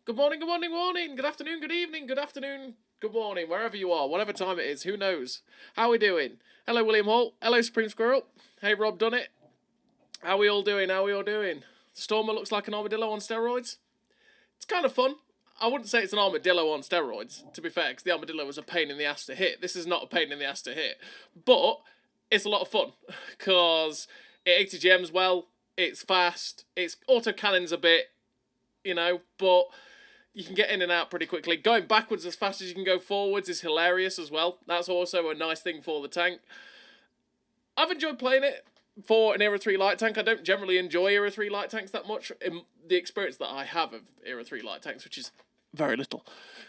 Good morning, good morning, morning, good afternoon, good afternoon, good morning, wherever you are, whatever time it is, who knows? How are we doing? Hello, William Hall. Hello, Supreme Squirrel. Hey, Rob Dunnett. How are we all doing? How are we all doing? Stormer looks like an armadillo on steroids. It's kind of fun. I wouldn't say it's an armadillo on steroids, to be fair, because the armadillo was a pain in the ass to hit. This is not a pain in the ass to hit. But it's a lot of fun, because it ATGMs well, it's fast, it's auto-cannons a bit, but you can get in and out pretty quickly. Going backwards as fast as you can go forwards is hilarious as well. That's also a nice thing for the tank. I've enjoyed playing it for an Era 3 light tank. I don't generally enjoy Era 3 light tanks that much in the experience that I have of Era 3 light tanks, which is very little.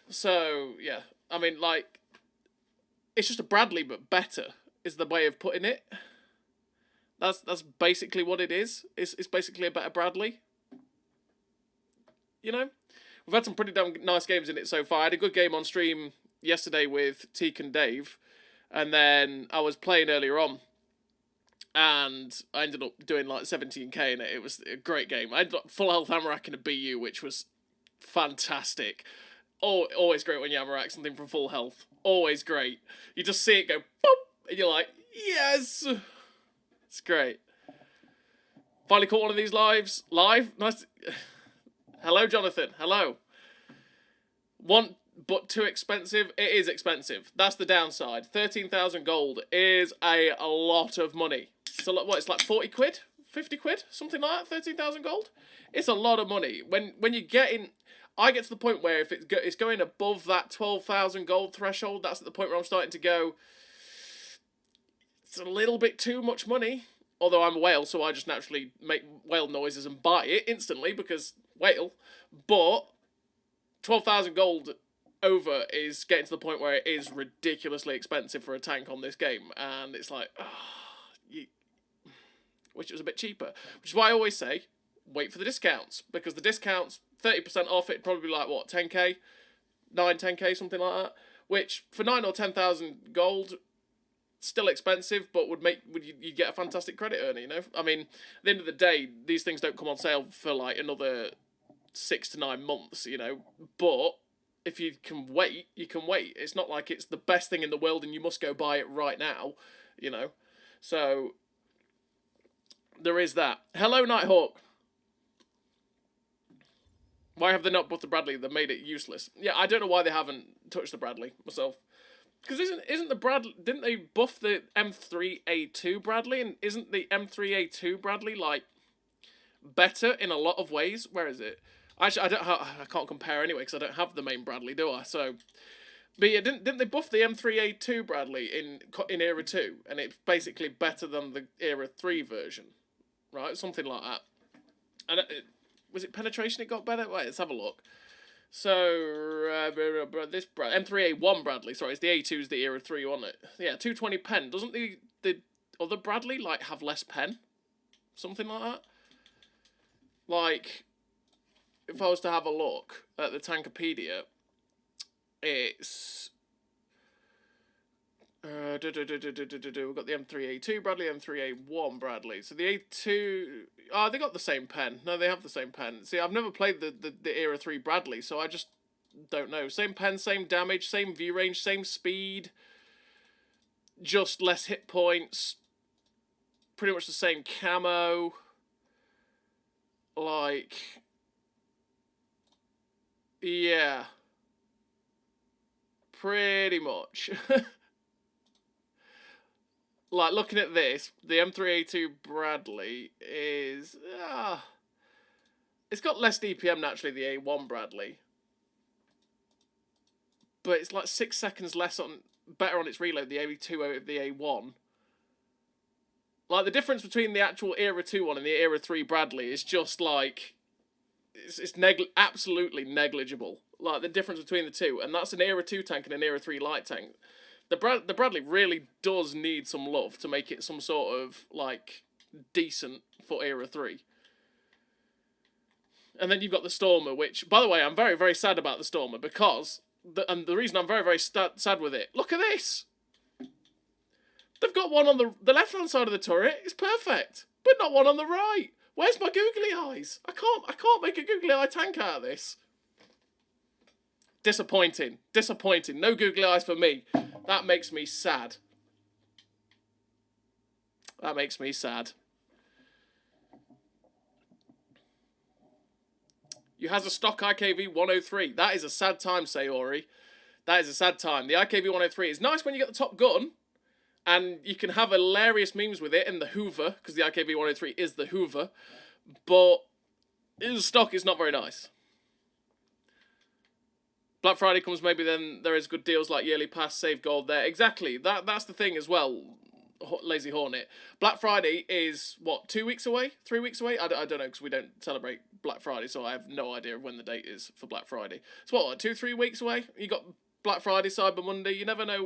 So, yeah. I mean, it's just a Bradley, but better is the way of putting it. That's basically what it is. It's basically a better Bradley. We've had some pretty damn nice games in it so far. I had a good game on stream yesterday with Teak and Dave, and then I was playing earlier on, and I ended up doing 17k in it. It was a great game. I ended up full health Amarak in a BU, which was fantastic. Oh, always great when you Amarak something from full health. Always great. You just see it go, boop, and you're like, yes! It's great. Finally caught one of these live. Nice. Hello, Jonathan. Hello. But too expensive? It is expensive. That's the downside. 13,000 gold is a lot of money. So what? It's like 40 quid? 50 quid? Something like that? 13,000 gold? It's a lot of money. When you get in... I get to the point where if it's going above that 12,000 gold threshold, that's at the point where I'm starting to go... It's a little bit too much money. Although I'm a whale, so I just naturally make whale noises and buy it instantly because whale. But 12,000 gold over is getting to the point where it is ridiculously expensive for a tank on this game. And it's like, wish it was a bit cheaper. Which is why I always say, wait for the discounts. Because the discounts, 30% off it, probably 10k? 9, 10k, something like that. Which, for 9 or 10,000 gold... still expensive, but you'd get a fantastic credit earner, I mean, at the end of the day, these things don't come on sale for another 6 to 9 months, but if you can wait, you can wait. It's not like it's the best thing in the world and you must go buy it right now, So, there is that. Hello, Nighthawk. Why have they not bought the Bradley? They made it useless. Yeah, I don't know why they haven't touched the Bradley myself. Because isn't the Bradley... Didn't they buff the M3A2 Bradley? And isn't the M3A2 Bradley, better in a lot of ways? Where is it? Actually, I can't compare anyway, because I don't have the main Bradley, do I? So... But yeah, didn't they buff the M3A2 Bradley in Era 2? And it's basically better than the Era 3 version. Right? Something like that. And was it penetration it got better? Wait, let's have a look. So, this M3A1 Bradley, sorry, it's the A2's the Era 3, wasn't it? Yeah, 220 pen. Doesn't the other Bradley, have less pen? Something like that? If I was to have a look at the Tankopedia, it's... we've got the M3A2 Bradley, M3A1 Bradley. So the A2... Oh, they got the same pen. No, they have the same pen. See, I've never played the Era 3 Bradley, so I just don't know. Same pen, same damage, same view range, same speed. Just less hit points. Pretty much the same camo. Yeah. Pretty much. Looking at this, the M3A2 Bradley is... it's got less DPM, naturally, the A1 Bradley. But it's 6 seconds better on its reload, the A2 over the A1. The difference between the actual Era 2 one and the Era 3 Bradley is just, it's absolutely negligible. The difference between the two. And that's an Era 2 tank and an Era 3 light tank. The Bradley really does need some love to make it some sort of, decent for Era 3. And then you've got the Stormer, which, by the way, I'm very, very sad about the Stormer, because, and the reason I'm very, very sad with it, look at this! They've got one on the left-hand side of the turret, it's perfect, but not one on the right. Where's my googly eyes? I can't make a googly eye tank out of this. Disappointing. Disappointing. No googly eyes for me. That makes me sad. That makes me sad. You has a stock IKV 103. That is a sad time, Sayori. That is a sad time. The IKV 103 is nice when you get the top gun, and you can have hilarious memes with it in the Hoover, because the IKV 103 is the Hoover, but in stock is not very nice. Black Friday comes, maybe then there is good deals like yearly pass, save gold there. Exactly. That's the thing as well, Lazy Hornet. Black Friday is, what, 2 weeks away? 3 weeks away? I don't know, because we don't celebrate Black Friday, so I have no idea of when the date is for Black Friday. It's what, like 2-3 weeks away? You got Black Friday, Cyber Monday. You never know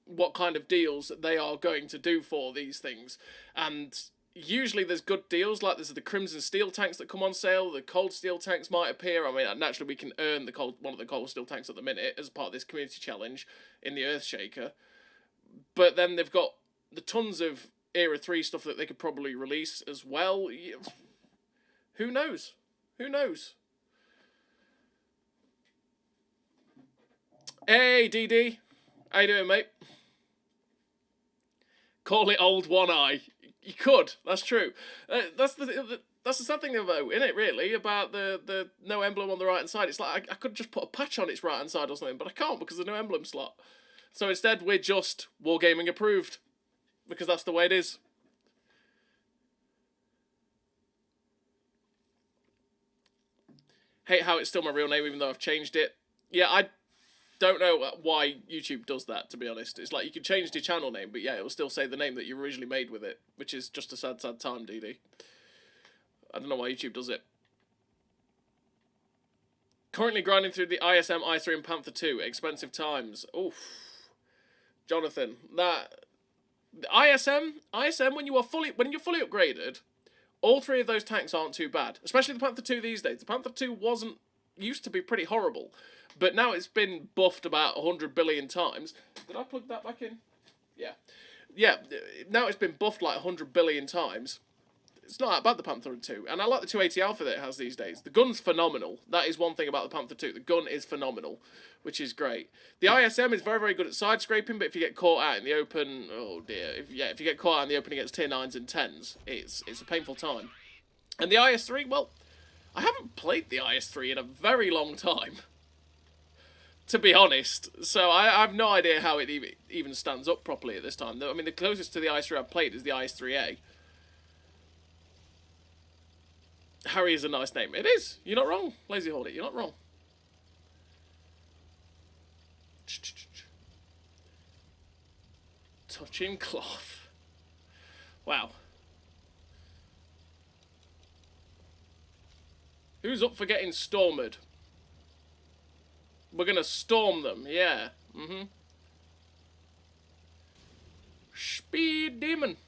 what kind of deals they are going to do for these things. And usually there's good deals, like there's the Crimson Steel tanks that come on sale, the Cold Steel tanks might appear. I mean, naturally we can earn one of the Cold Steel tanks at the minute as part of this community challenge in the Earthshaker. But then they've got the tons of Era 3 stuff that they could probably release as well. Who knows? Who knows? Hey, DD. How you doing, mate? Call it Old One Eye. You could. That's true. That's the sad thing though, isn't it, really, about the no emblem on the right-hand side. It's like I could just put a patch on its right-hand side or something, but I can't because there's no emblem slot. So instead, we're just Wargaming approved, because that's the way it is. Hate how it's still my real name, even though I've changed it. Yeah, I don't know why YouTube does that, to be honest. It's like you can change your channel name, but yeah, it will still say the name that you originally made with it, which is just a sad, sad time, DD. I don't know why YouTube does it. Currently grinding through the ISM, i3, and Panther 2. Expensive times. Oof. Jonathan, the ISM, when you're fully upgraded, all three of those tanks aren't too bad. Especially the Panther 2 these days. The Panther 2 used to be pretty horrible, but now it's been buffed about 100 billion times. Did I plug that back in? Yeah. Yeah, now it's been buffed like 100 billion times. It's not that bad, the Panther 2. And I like the 280 Alpha that it has these days. The gun's phenomenal. That is one thing about the Panther 2. The gun is phenomenal, which is great. The ISM is very, very good at side scraping, but if you get caught out in the open, oh dear. If you get caught out in the open against tier 9s and 10s, it's a painful time. And the IS-3, well, I haven't played the IS-3 in a very long time, to be honest. So I have no idea how it even stands up properly at this time. I mean, the closest to the IS-3 I've played is the IS-3A. Harry is a nice name. It is. You're not wrong, Lazy Hornet. You're not wrong. Touching cloth. Wow. Who's up for getting stormed? We're gonna storm them, yeah. Speed demon.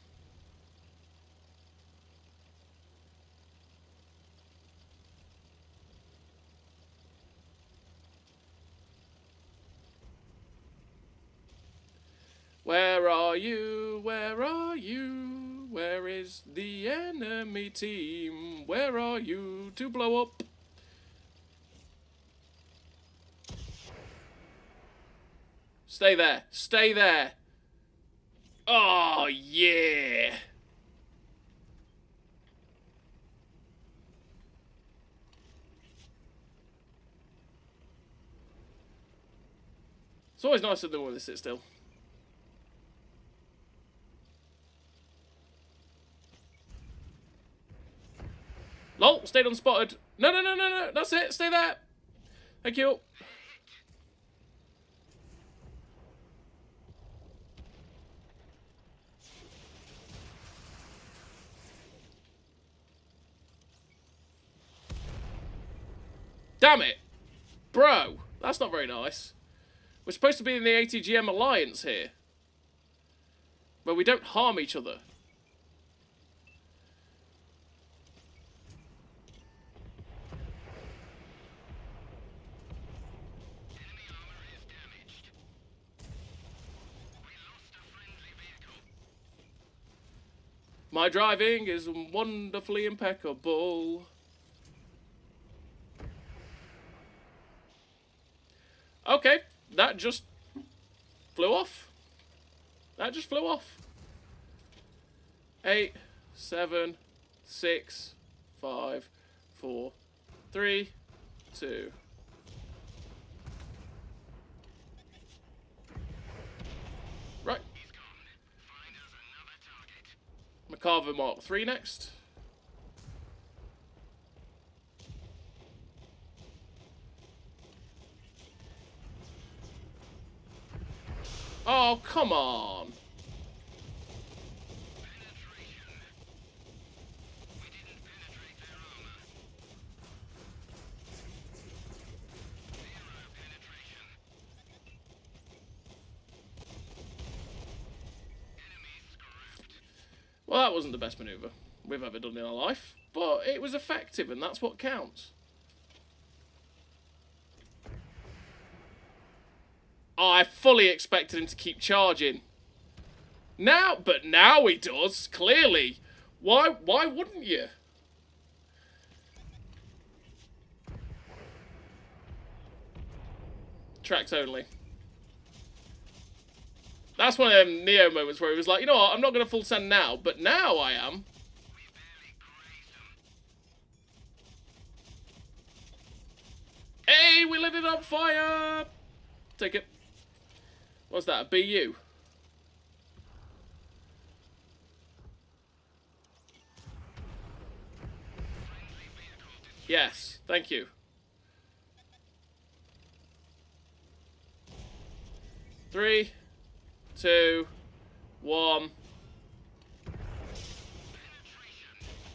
Where are you? Where are you? Where is the enemy team? Where are you to blow up? Stay there. Stay there. Oh, yeah. It's always nicer than when they sit still. Lol, stayed unspotted. No, no, no, no, no. That's it. Stay there. Thank you. Damn it. Bro, that's not very nice. We're supposed to be in the ATGM alliance here, where we don't harm each other. My driving is wonderfully impeccable. Okay, that just flew off. That just flew off. 8, 7, 6, 5, 4, 3, 2. Right. McCarver Mark 3 next. Oh, come on. Well, that wasn't the best manoeuvre we've ever done in our life, but it was effective, and that's what counts. Oh, I fully expected him to keep charging. But now he does, clearly. Why wouldn't you? Tracks only. That's one of them Neo moments where he was like, you know what, I'm not going to full send now, but now I am. Hey, we lit it on fire! Take it. What's that, a BU? Yes, thank you. 3, 2, 1.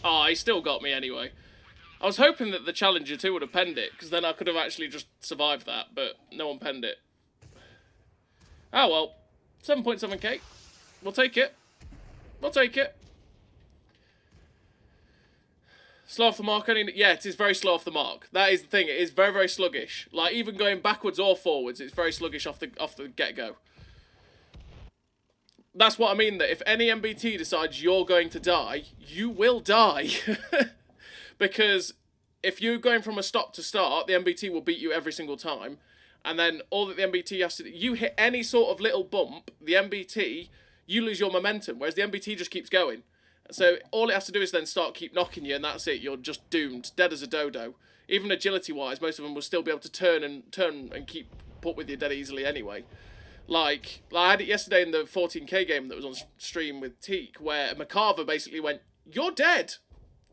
Oh, he still got me anyway. I was hoping that the Challenger 2 would have penned it, because then I could have actually just survived that, but no one penned it. Oh well, 7.7k. We'll take it. We'll take it. Slow off the mark, yeah, it is very slow off the mark. That is the thing, it is very, very sluggish. Like, even going backwards or forwards, it's very sluggish off the get-go. That's what I mean, that if any MBT decides you're going to die, you will die. Because if you're going from a stop to start, the MBT will beat you every single time. And then all that the MBT has to do, you hit any sort of little bump, the MBT, you lose your momentum, whereas the MBT just keeps going. So all it has to do is then keep knocking you, and that's it. You're just doomed, dead as a dodo. Even agility-wise, most of them will still be able to turn and keep put with you dead easily anyway. Like I had it yesterday in the 14k game that was on stream with Teak, where McCarver basically went, "You're dead,"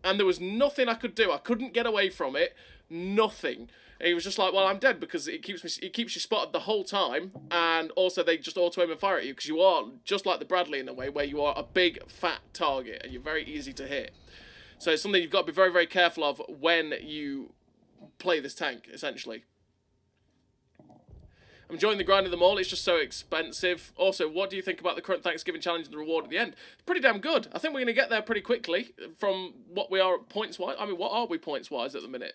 and there was nothing I could do. I couldn't get away from it. Nothing. And he was just like, "Well, I'm dead because it keeps you spotted the whole time, and also they just auto aim and fire at you because you are just like the Bradley in a way where you are a big fat target and you're very easy to hit." So it's something you've got to be very, very careful of when you play this tank, essentially. I'm enjoying the grind of them all, it's just so expensive. Also, what do you think about the current Thanksgiving challenge and the reward at the end? Pretty damn good. I think we're going to get there pretty quickly from what we are points-wise. I mean, what are we points-wise at the minute?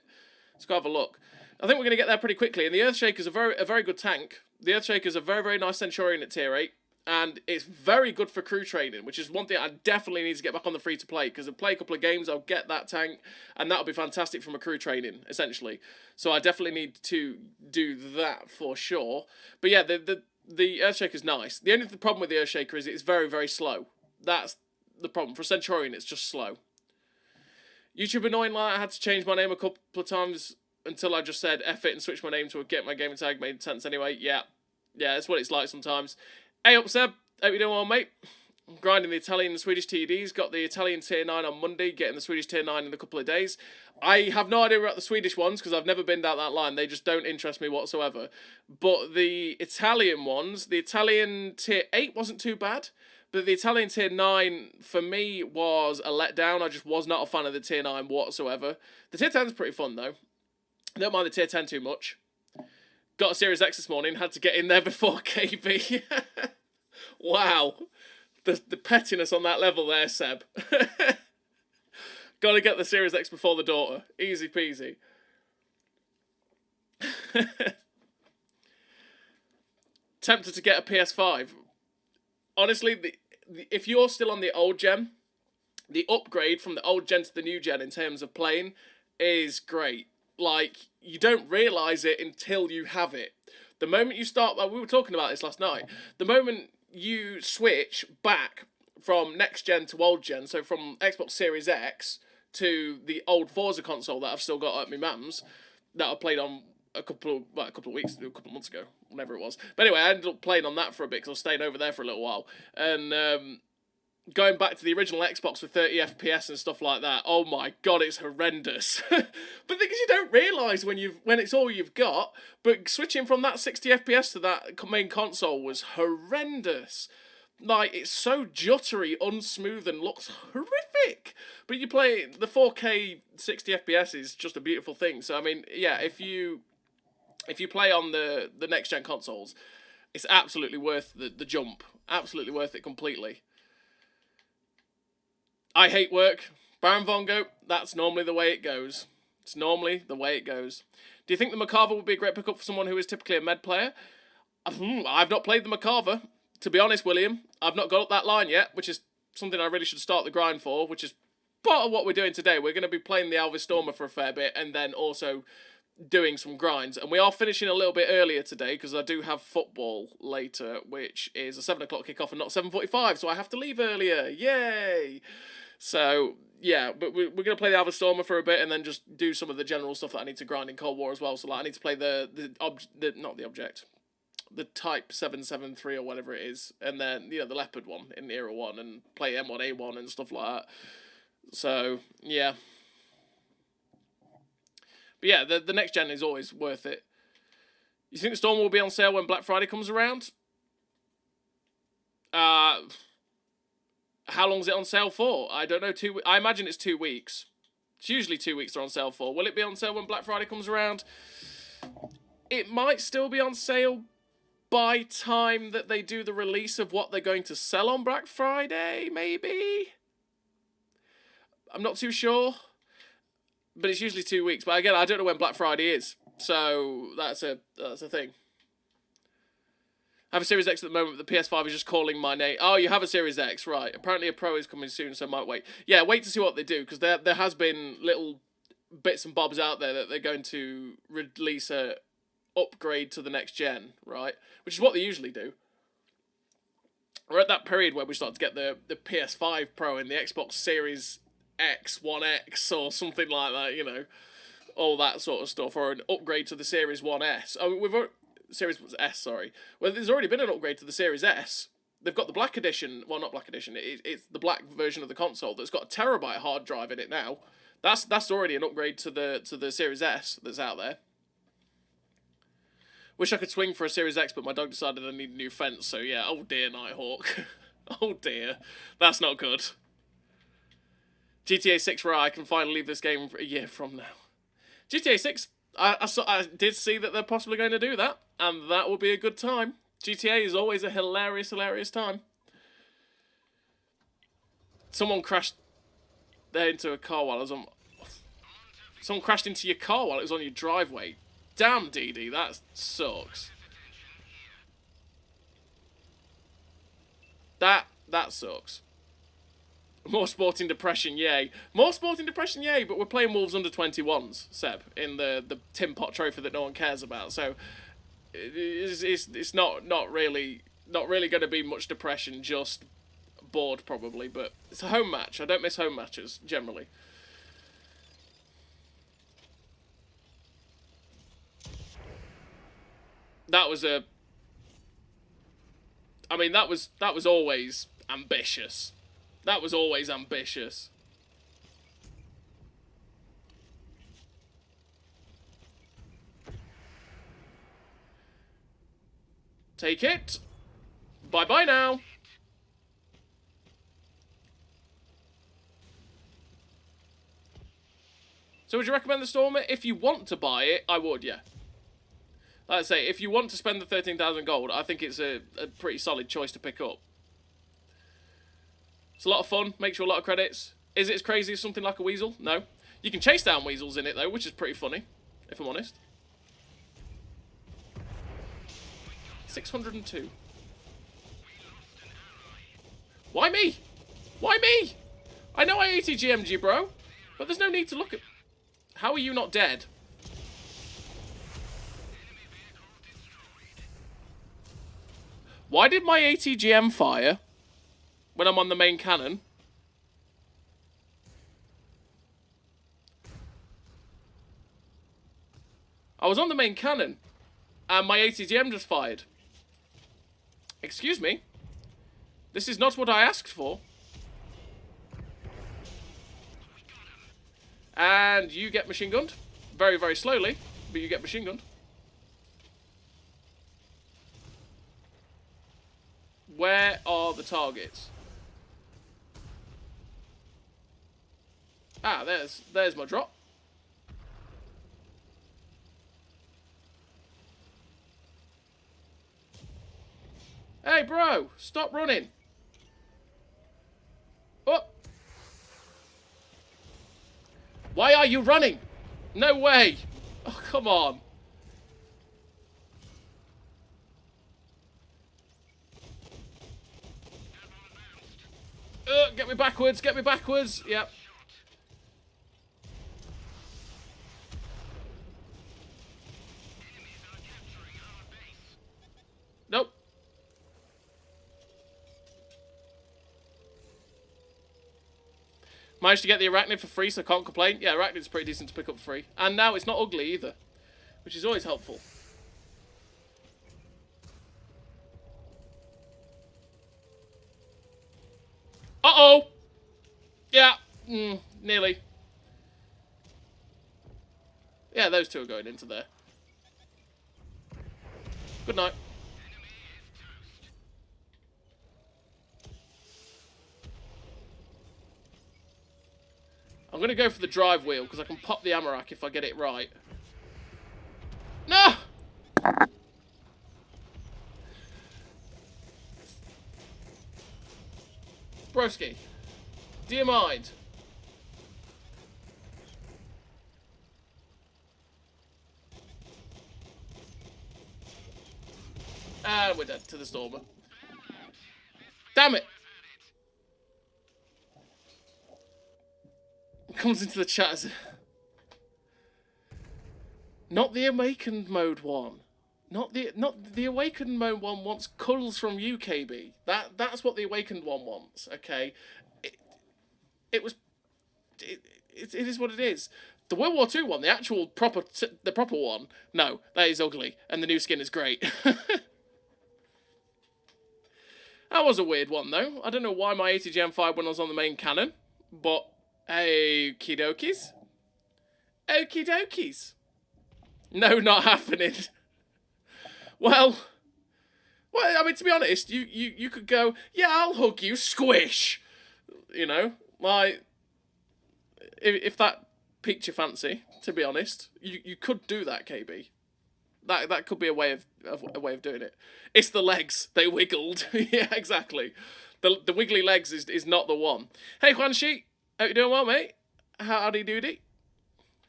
Let's go have a look. I think we're going to get there pretty quickly, and the Earthshaker's a very good tank. The Earthshaker's a very, very nice Centurion at tier 8, and it's very good for crew training, which is one thing I definitely need to get back on the free-to-play, because I'll play a couple of games, I'll get that tank, and that'll be fantastic from a crew training, essentially. So I definitely need to do that for sure. But yeah, the Earthshaker's nice. The only problem with the Earthshaker is it's very, very slow. That's the problem. For Centurion, it's just slow. YouTube annoying, like I had to change my name a couple of times until I just said F it and switch my name to a Get My Gaming Tag. Made sense anyway. Yeah, that's what it's like sometimes. Hey up, Seb. Hope you're doing well, mate. I'm grinding the Italian and Swedish TDs. Got the Italian tier 9 on Monday, getting the Swedish tier 9 in a couple of days. I have no idea about the Swedish ones because I've never been down that line. They just don't interest me whatsoever. But the Italian ones, the Italian tier 8 wasn't too bad. But the Italian tier 9, for me, was a letdown. I just was not a fan of the tier 9 whatsoever. The tier 10's pretty fun, though. I don't mind the tier 10 too much. Got a Series X this morning. Had to get in there before KB. Wow. The pettiness on that level there, Seb. Gotta get the Series X before the daughter. Easy peasy. Tempted to get a PS5. Honestly, if you're still on the old gen, the upgrade from the old gen to the new gen in terms of playing is great. Like, you don't realise it until you have it. The moment you start, we were talking about this last night, the moment you switch back from next gen to old gen, so from Xbox Series X to the old Forza console that I've still got at my mum's, that I played on a couple of months ago, whenever it was. But anyway, I ended up playing on that for a bit because I was staying over there for a little while. And going back to the original Xbox with 30 FPS and stuff like that, oh my god, it's horrendous. But the thing is, you don't realise when it's all you've got, but switching from that 60 FPS to that main console was horrendous. Like, it's so juttery, unsmooth, and looks horrific. But you play the 4K 60 FPS is just a beautiful thing. So I mean, yeah, if you play on the next gen consoles, it's absolutely worth the jump. Absolutely worth it completely. I hate work. Baron Vongo, that's normally the way it goes. It's normally the way it goes. Do you think the Macarva would be a great pickup for someone who is typically a med player? I've not played the Macarva. To be honest, William, I've not got up that line yet, which is something I really should start the grind for, which is part of what we're doing today. We're going to be playing the Alvis Stormer for a fair bit, and then also doing some grinds. And we are finishing a little bit earlier today, because I do have football later, which is a 7 o'clock kickoff and not 7:45, so I have to leave earlier. Yay! So, yeah, but we're going to play the Alvis Stormer for a bit, and then just do some of the general stuff that I need to grind in Cold War as well. So, like, I need to play the Type 773 or whatever it is, and then, you know, the Leopard one in Era 1, and play M1A1 and stuff like that. So, yeah. But yeah, the next gen is always worth it. You think the Storm will be on sale when Black Friday comes around? How long is it on sale for? I don't know. I imagine it's 2 weeks. It's usually 2 weeks they're on sale for. Will it be on sale when Black Friday comes around? It might still be on sale by time that they do the release of what they're going to sell on Black Friday, maybe? I'm not too sure. But it's usually 2 weeks. But again, I don't know when Black Friday is. So that's a thing. I have a Series X at the moment, but the PS5 is just calling my name. Oh, you have a Series X, right. Apparently a Pro is coming soon, so I might wait. Yeah, wait to see what they do, because there has been little bits and bobs out there that they're going to release a upgrade to the next gen, right? Which is what they usually do. We're at that period where we start to get the PS5 Pro and the Xbox Series X, 1X, or something like that, you know. All that sort of stuff, or an upgrade to the Series 1S. Oh, Series S, sorry. Well, there's already been an upgrade to the Series S. They've got the Black Edition. Well, not Black Edition. It's the black version of the console that's got a terabyte hard drive in it now. That's already an upgrade to the Series S that's out there. Wish I could swing for a Series X, but my dog decided I need a new fence. So yeah, oh dear, Nighthawk. Oh dear, that's not good. GTA 6 where I can finally leave this game for a year from now. GTA 6. I did see that they're possibly going to do that, and that will be a good time. GTA is always a hilarious, hilarious time. Someone crashed there into a car while I was on... Someone crashed into your car while it was on your driveway. Damn, DD, that sucks. That sucks. More sporting depression, yay. More sporting depression, yay, but we're playing Wolves under 21s, Seb, in the Tim Pot trophy that no one cares about. So it's not really going to be much depression, just bored probably, but it's a home match. I don't miss home matches generally. That was always ambitious. That was always ambitious. Take it. Bye-bye now. So would you recommend the Stormer? If you want to buy it, I would, yeah. Like I say, if you want to spend the 13,000 gold, I think it's a pretty solid choice to pick up. It's a lot of fun, makes you a lot of credits. Is it as crazy as something like a Weasel? No. You can chase down Weasels in it, though, which is pretty funny, if I'm honest. 602. Why me? Why me? I know I ATGMG, bro, but there's no need to look at... How are you not dead? Why did my ATGM fire when I'm on the main cannon? I was on the main cannon, and my ATGM just fired. Excuse me? This is not what I asked for. And you get machine gunned. Very, very slowly, but you get machine gunned. Where are the targets? Ah, there's my drop. Hey, bro, stop running. Oh. Why are you running? No way. Oh, come on. Get me backwards, get me backwards. Yep. Nope. Managed to get the arachnid for free, so I can't complain. Yeah, arachnid's pretty decent to pick up for free. And now it's not ugly either, which is always helpful. Uh-oh! Yeah, nearly. Yeah, those two are going into there. Good night. I'm going to go for the drive wheel, because I can pop the ammo rack if I get it right. No! Broski, do you mind? And we're dead to the stormer. Damn it! Comes into the chat as not the awakened mode one. Not the awakened mode one wants culls from UKB. That's what the awakened one wants. Okay, it is what it is. The World War II one, the actual proper one. No, that is ugly, and the new skin is great. That was a weird one though. I don't know why my ATGM fired when I was on the main cannon, but okie dokies. Okie dokies. No, not happening. Well, I mean, to be honest, you could go, yeah, I'll hug you, squish. You know, like, if that piqued your fancy, to be honest, you could do that, KB. That could be a way of doing it. It's the legs, they wiggled. Yeah, exactly. The wiggly legs is not the one. Hey, Quan Shi, how you doing well, mate? Howdy doody.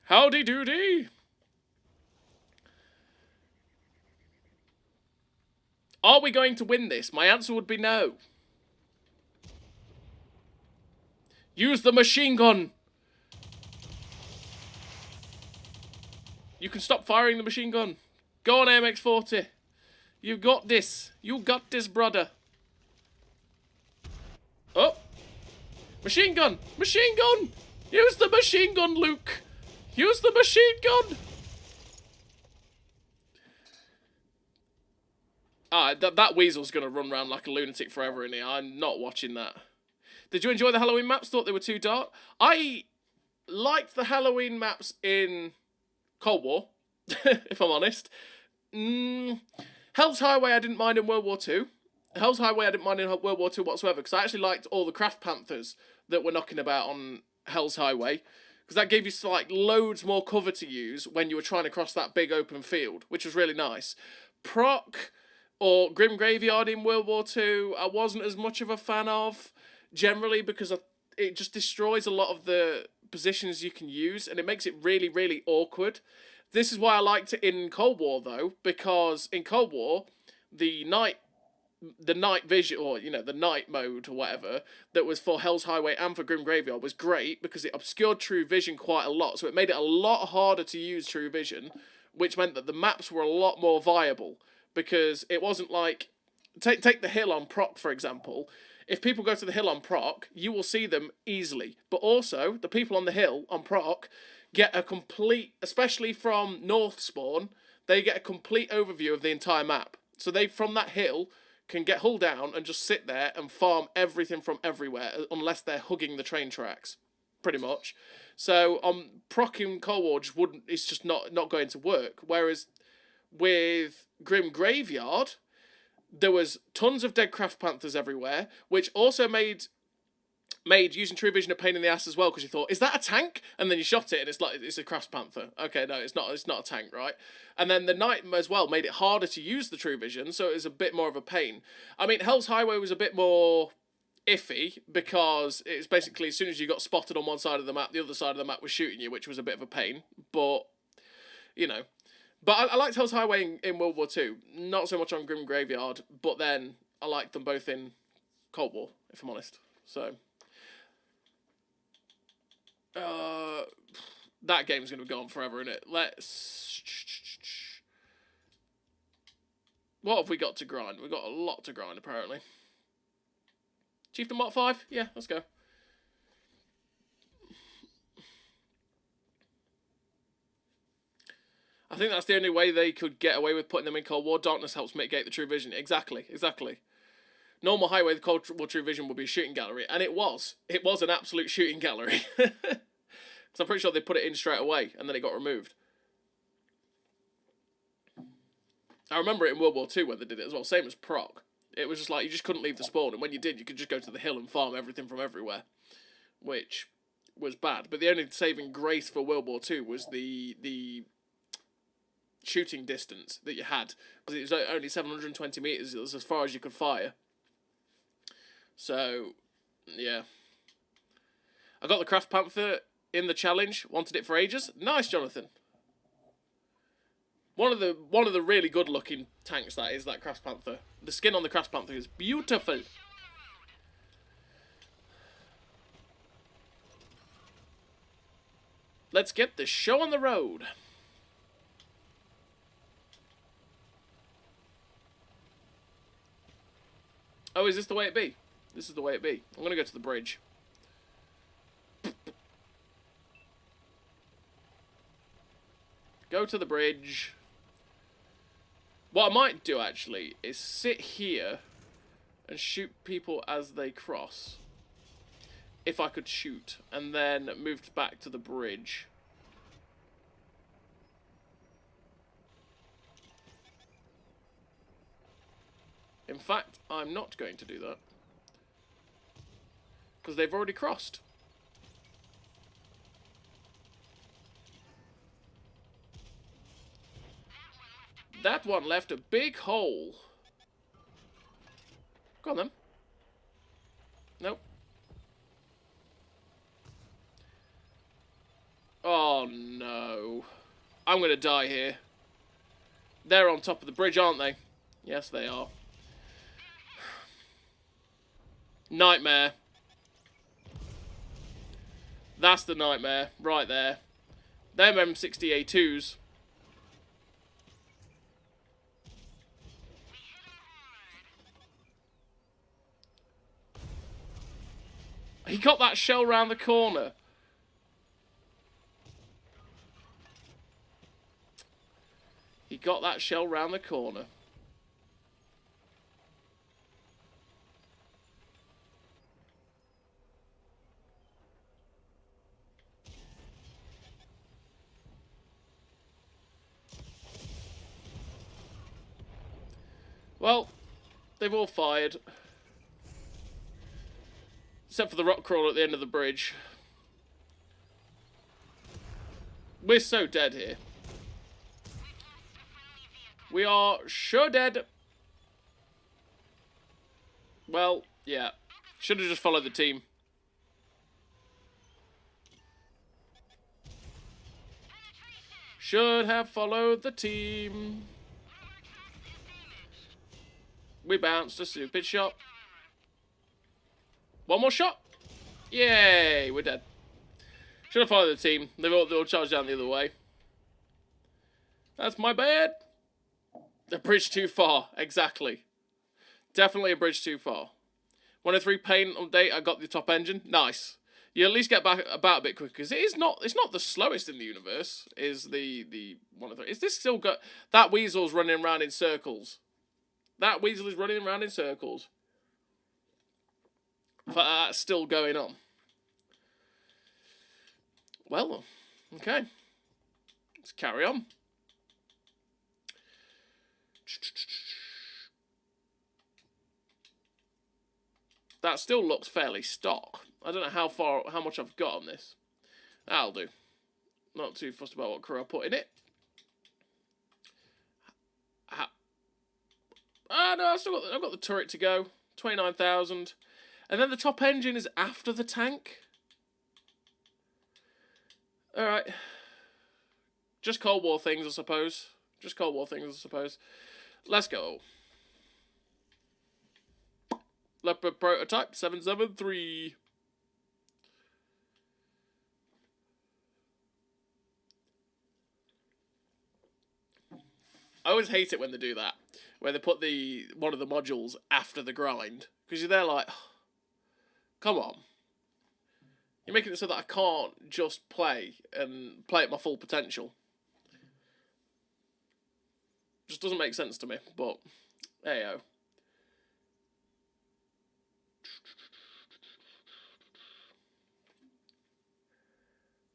Howdy doody. Are we going to win this? My answer would be no. Use the machine gun. You can stop firing the machine gun. Go on, AMX-40. You got this. You got this, brother. Oh. Machine gun. Machine gun. Use the machine gun, Luke. Use the machine gun. That weasel's going to run around like a lunatic forever in here. I'm not watching that. Did you enjoy the Halloween maps? Thought they were too dark? I liked the Halloween maps in Cold War, if I'm honest. Hell's Highway I didn't mind in World War II. Hell's Highway I didn't mind in World War II whatsoever, because I actually liked all the Craft Panthers that were knocking about on Hell's Highway, because that gave you like loads more cover to use when you were trying to cross that big open field, which was really nice. Proc or Grim Graveyard in World War II, I wasn't as much of a fan of, generally, because it just destroys a lot of the positions you can use, and it makes it really, really awkward. This is why I liked it in Cold War, though, because in Cold War, the night vision, or, you know, the night mode or whatever, that was for Hell's Highway and for Grim Graveyard was great, because it obscured True Vision quite a lot, so it made it a lot harder to use True Vision, which meant that the maps were a lot more viable, because it wasn't like take the hill on proc, for example. If people go to the hill on proc, you will see them easily. But also, the people on the hill on proc get a complete, especially from North Spawn, they get a complete overview of the entire map. So they, from that hill, can get hull down and just sit there and farm everything from everywhere, unless they're hugging the train tracks, pretty much. So proccing Cold War just wouldn't, it's just not going to work. Whereas with Grim Graveyard, there was tons of dead Craft Panthers everywhere, which also made using True Vision a pain in the ass as well, because you thought, is that a tank? And then you shot it and it's like, it's a Craft Panther. Okay, no, it's not a tank, right? And then the night as well made it harder to use the True Vision, so it was a bit more of a pain. I mean, Hell's Highway was a bit more iffy, because it's basically as soon as you got spotted on one side of the map, the other side of the map was shooting you, which was a bit of a pain. But, you know. But I liked Hell's Highway in World War II. Not so much on Grim Graveyard, but then I liked them both in Cold War, if I'm honest. So, that game's going to go on forever, innit? Let's... What have we got to grind? We've got a lot to grind, apparently. Chieftain Mark 5? Yeah, let's go. I think that's the only way they could get away with putting them in Cold War. Darkness helps mitigate the True Vision. Exactly. Normal Highway, the Cold War True Vision would be a shooting gallery. And it was. It was an absolute shooting gallery. Because I'm pretty sure they put it in straight away, and then it got removed. I remember it in World War II when they did it as well. Same as Proc. It was just like, you just couldn't leave the spawn. And when you did, you could just go to the hill and farm everything from everywhere. Which was bad. But the only saving grace for World War II was the shooting distance that you had, because it was only 720 meters. It was as far as you could fire. So, yeah. I got the Craft Panther in the challenge. Wanted it for ages. Nice, Jonathan. One of the really good looking tanks that is that Craft Panther. The skin on the Craft Panther is beautiful. Let's get the show on the road. Oh, is this the way it be? This is the way it be. I'm going to go to the bridge. Go to the bridge. What I might do, actually, is sit here and shoot people as they cross. If I could shoot. And then move back to the bridge. In fact, I'm not going to do that. Because they've already crossed. That one left a big hole. Go on then. Nope. Oh no. I'm going to die here. They're on top of the bridge, aren't they? Yes, they are. Nightmare. That's the nightmare, right there. Them M60A2s. He got that shell round the corner. He got that shell round the corner. Well, they've all fired. Except for the rock crawler at the end of the bridge. We're so dead here. We are sure dead. Well, yeah. Should have just followed the team. Should have followed the team. We bounced a stupid shot. One more shot. Yay, we're dead. Should have followed the team. They've all charged down the other way. That's my bad. The bridge too far. Exactly. Definitely a bridge too far. 103 paint update, I got the top engine. Nice. You at least get back about a bit quicker, because it's not the slowest in the universe, is the 103. Is this still got... That weasel's running around in circles. That weasel is running around in circles. That's still going on. Well, okay. Let's carry on. That still looks fairly stock. I don't know how much I've got on this. That'll do. Not too fussed about what crew I put in it. No, I've got the turret to go. 29,000. And then the top engine is after the tank. Alright. Just Cold War things, I suppose. Just Cold War things, I suppose. Let's go. Leopard prototype 773. I always hate it when they do that, where they put one of the modules after the grind, because you're there like, oh, come on, you're making it so that I can't just play at my full potential. Just doesn't make sense to me, but hey-o.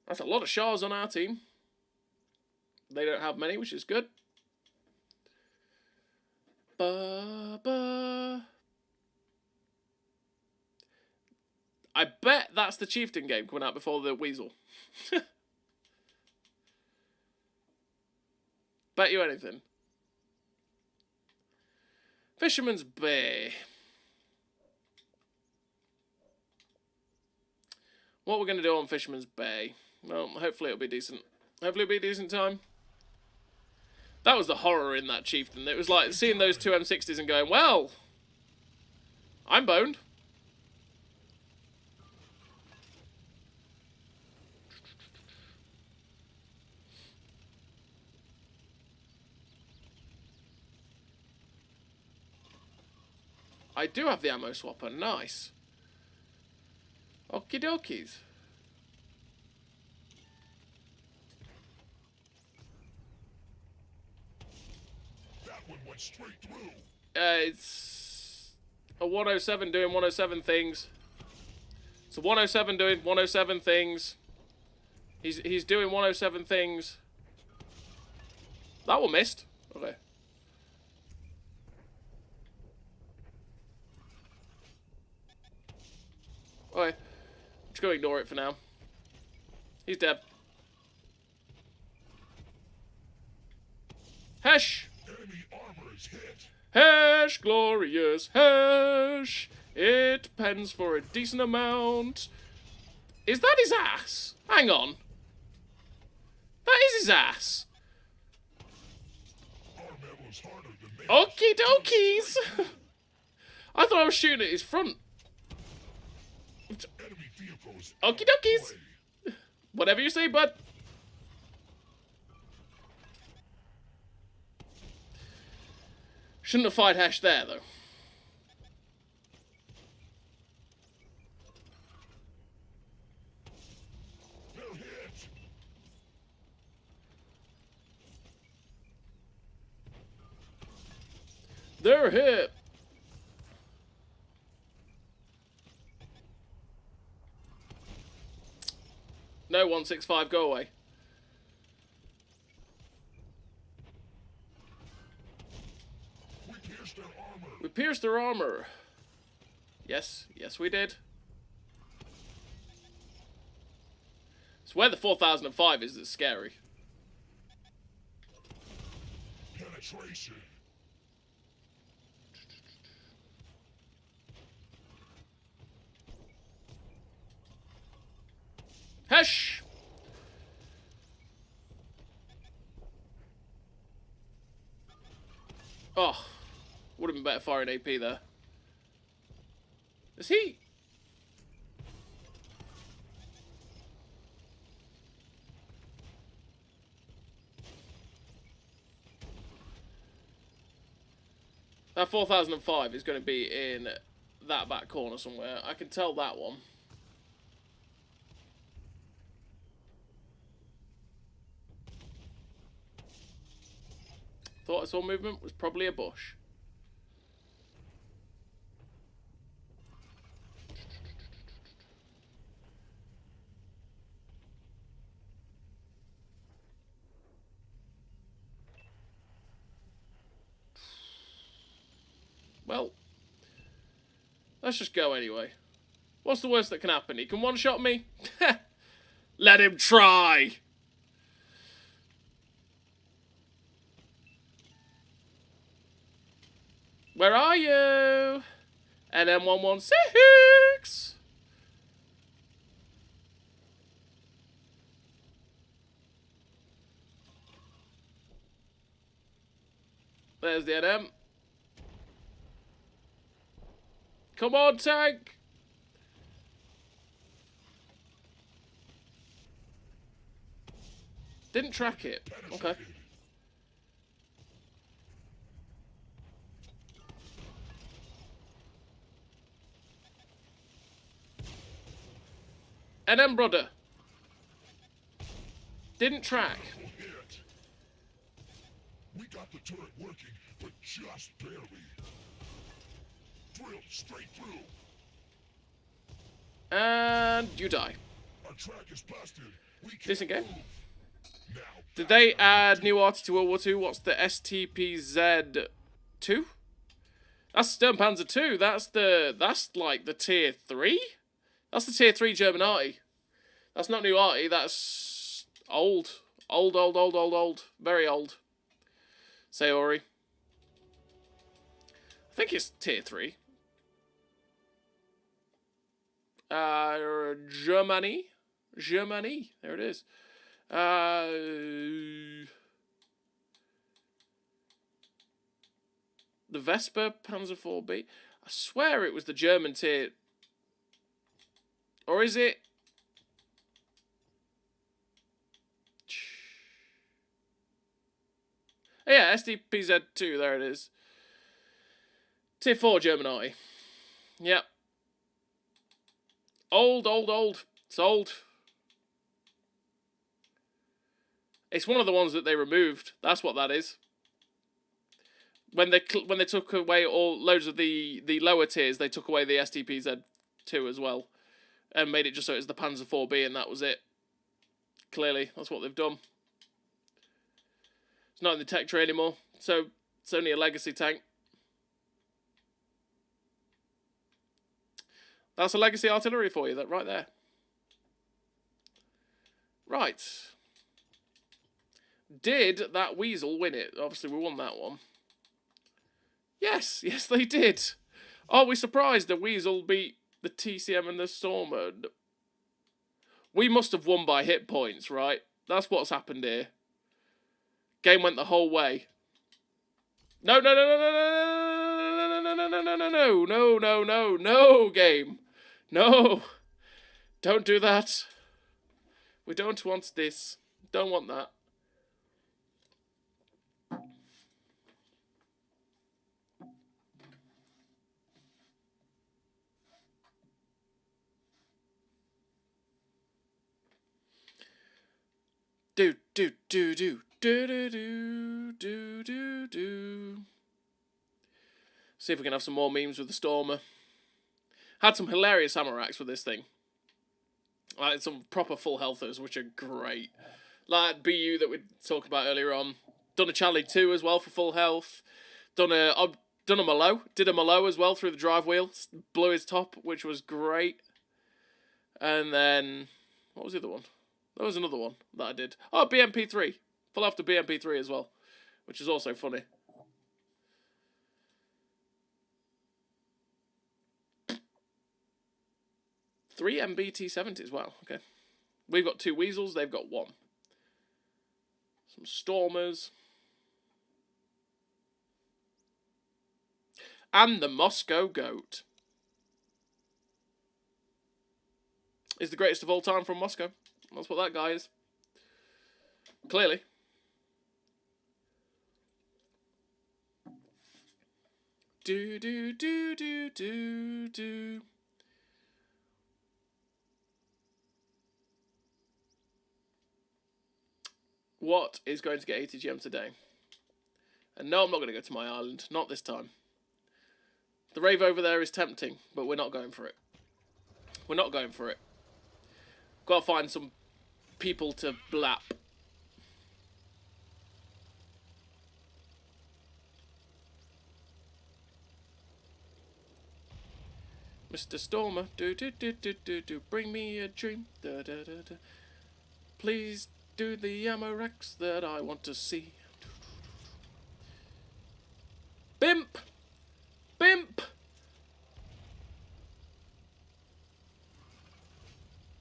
That's a lot of Shahs on our team. They don't have many, which is good. I bet that's the Chieftain game coming out before the Weasel. Bet you anything. Fisherman's Bay. What we're going to do on Fisherman's Bay? Well, hopefully it'll be decent. Hopefully it'll be a decent time. That was the horror in that Chieftain. It was like seeing those two M60s and going, well, I'm boned. I do have the ammo swapper. Nice. Okie dokies. Straight through. It's a 107 doing 107 things. It's a 107 doing 107 things. He's doing 107 things. That one missed. Okay. Okay. I'm just gonna ignore it for now. He's dead. Hesh! Hesh, glorious Hesh! It pens for a decent amount. Is that his ass? Hang on. That is his ass. Okie dokies! I thought I was shooting at his front. Okie dokies! Whatever you say, bud. Shouldn't have fired Hesh there, though. They're hit. No, 165, go away. We pierced their armor. Yes, yes we did. It's where the 4005 is that's scary. Penetration. Hesh! Oh, would have been better firing AP there. Is he? That 4005 is going to be in that back corner somewhere. I can tell that one. Thought I saw movement. Was probably a bush. Well, let's just go anyway. What's the worst that can happen? He can one-shot me? Let him try! Where are you? NM116! There's the NM. Come on, tank! Didn't track it. Okay. NM, brother. Didn't track. We got the turret working, but just barely. Drilled straight through. And you die. Our track is busted. Decent game. Now, Did they add new arty to World War II? What's the STPZ 2? That's Sturmpanzer 2. That's like the tier 3? That's the tier 3 German arty. That's not new arty, that's old. Old. Very old. Sayori. I think it's tier 3. Germany. There it is. The Vesper Panzer 4B. I swear it was the German tier. Or is it? Yeah, SDPZ2, there it is. Tier 4 German arty. Yep. Old. It's old. It's one of the ones that they removed. That's what that is. When they took away loads of the lower tiers, they took away the STPZ2 as well, and made it just so it's the Panzer 4B, and that was it. Clearly, that's what they've done. It's not in the tech tray anymore, so it's only a legacy tank. That's a legacy artillery for you, that right there. Right. Did that Weasel win it? Obviously, we won that one. Yes, they did. Are we surprised the Weasel beat the TCM and the Stormer? We must have won by hit points, right? That's what's happened here. Game went the whole way. No, game. No. Don't do that. We don't want this. Don't want that. Do. See if we can have some more memes with the Stormer. Had some hilarious hammer racks with this thing. Like some proper full healthers, which are great. Like BU that we talked about earlier on. Done a Charlie 2 as well for full health. Done a Malo. Did a Malo as well through the drive wheel. Blew his top, which was great. And then, what was the other one? There was another one that I did. Oh, BMP3. Full health to BMP3 as well, which is also funny. Three MBT-70s, wow, okay. We've got 2 Weasels, they've got 1. Some Stormers. And the Moscow Goat. Is the greatest of all time from Moscow. That's what that guy is. Clearly. Do do do do do do. What is going to get 80 gems today? And no, I'm not going to go to my island. Not this time. The rave over there is tempting, but we're not going for it. We're not going for it. Gotta find some people to blap. Mr. Stormer, do do do do do do, bring me a dream, da da da da. Please do the Amorex that I want to see. Bimp! Bimp!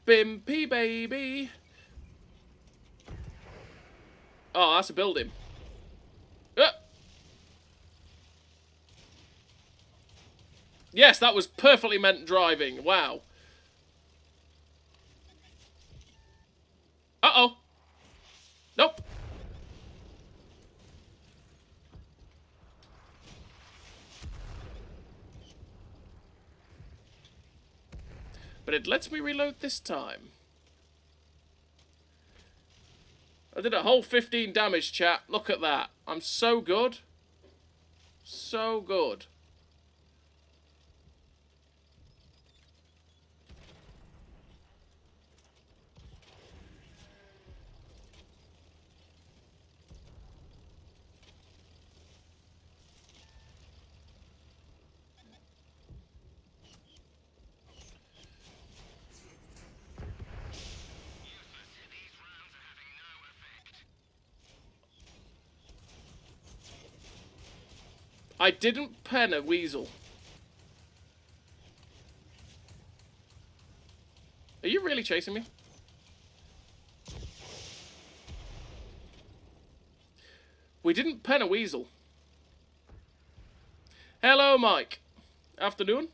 Bimpy baby! Oh, that's a building. Yes, that was perfectly meant driving. Wow. Uh-oh. Nope. But it lets me reload this time. I did a whole 15 damage, chat. Look at that. I'm so good. So good. I didn't pen a weasel. Are you really chasing me? We didn't pen a weasel. Hello, Mike. Afternoon.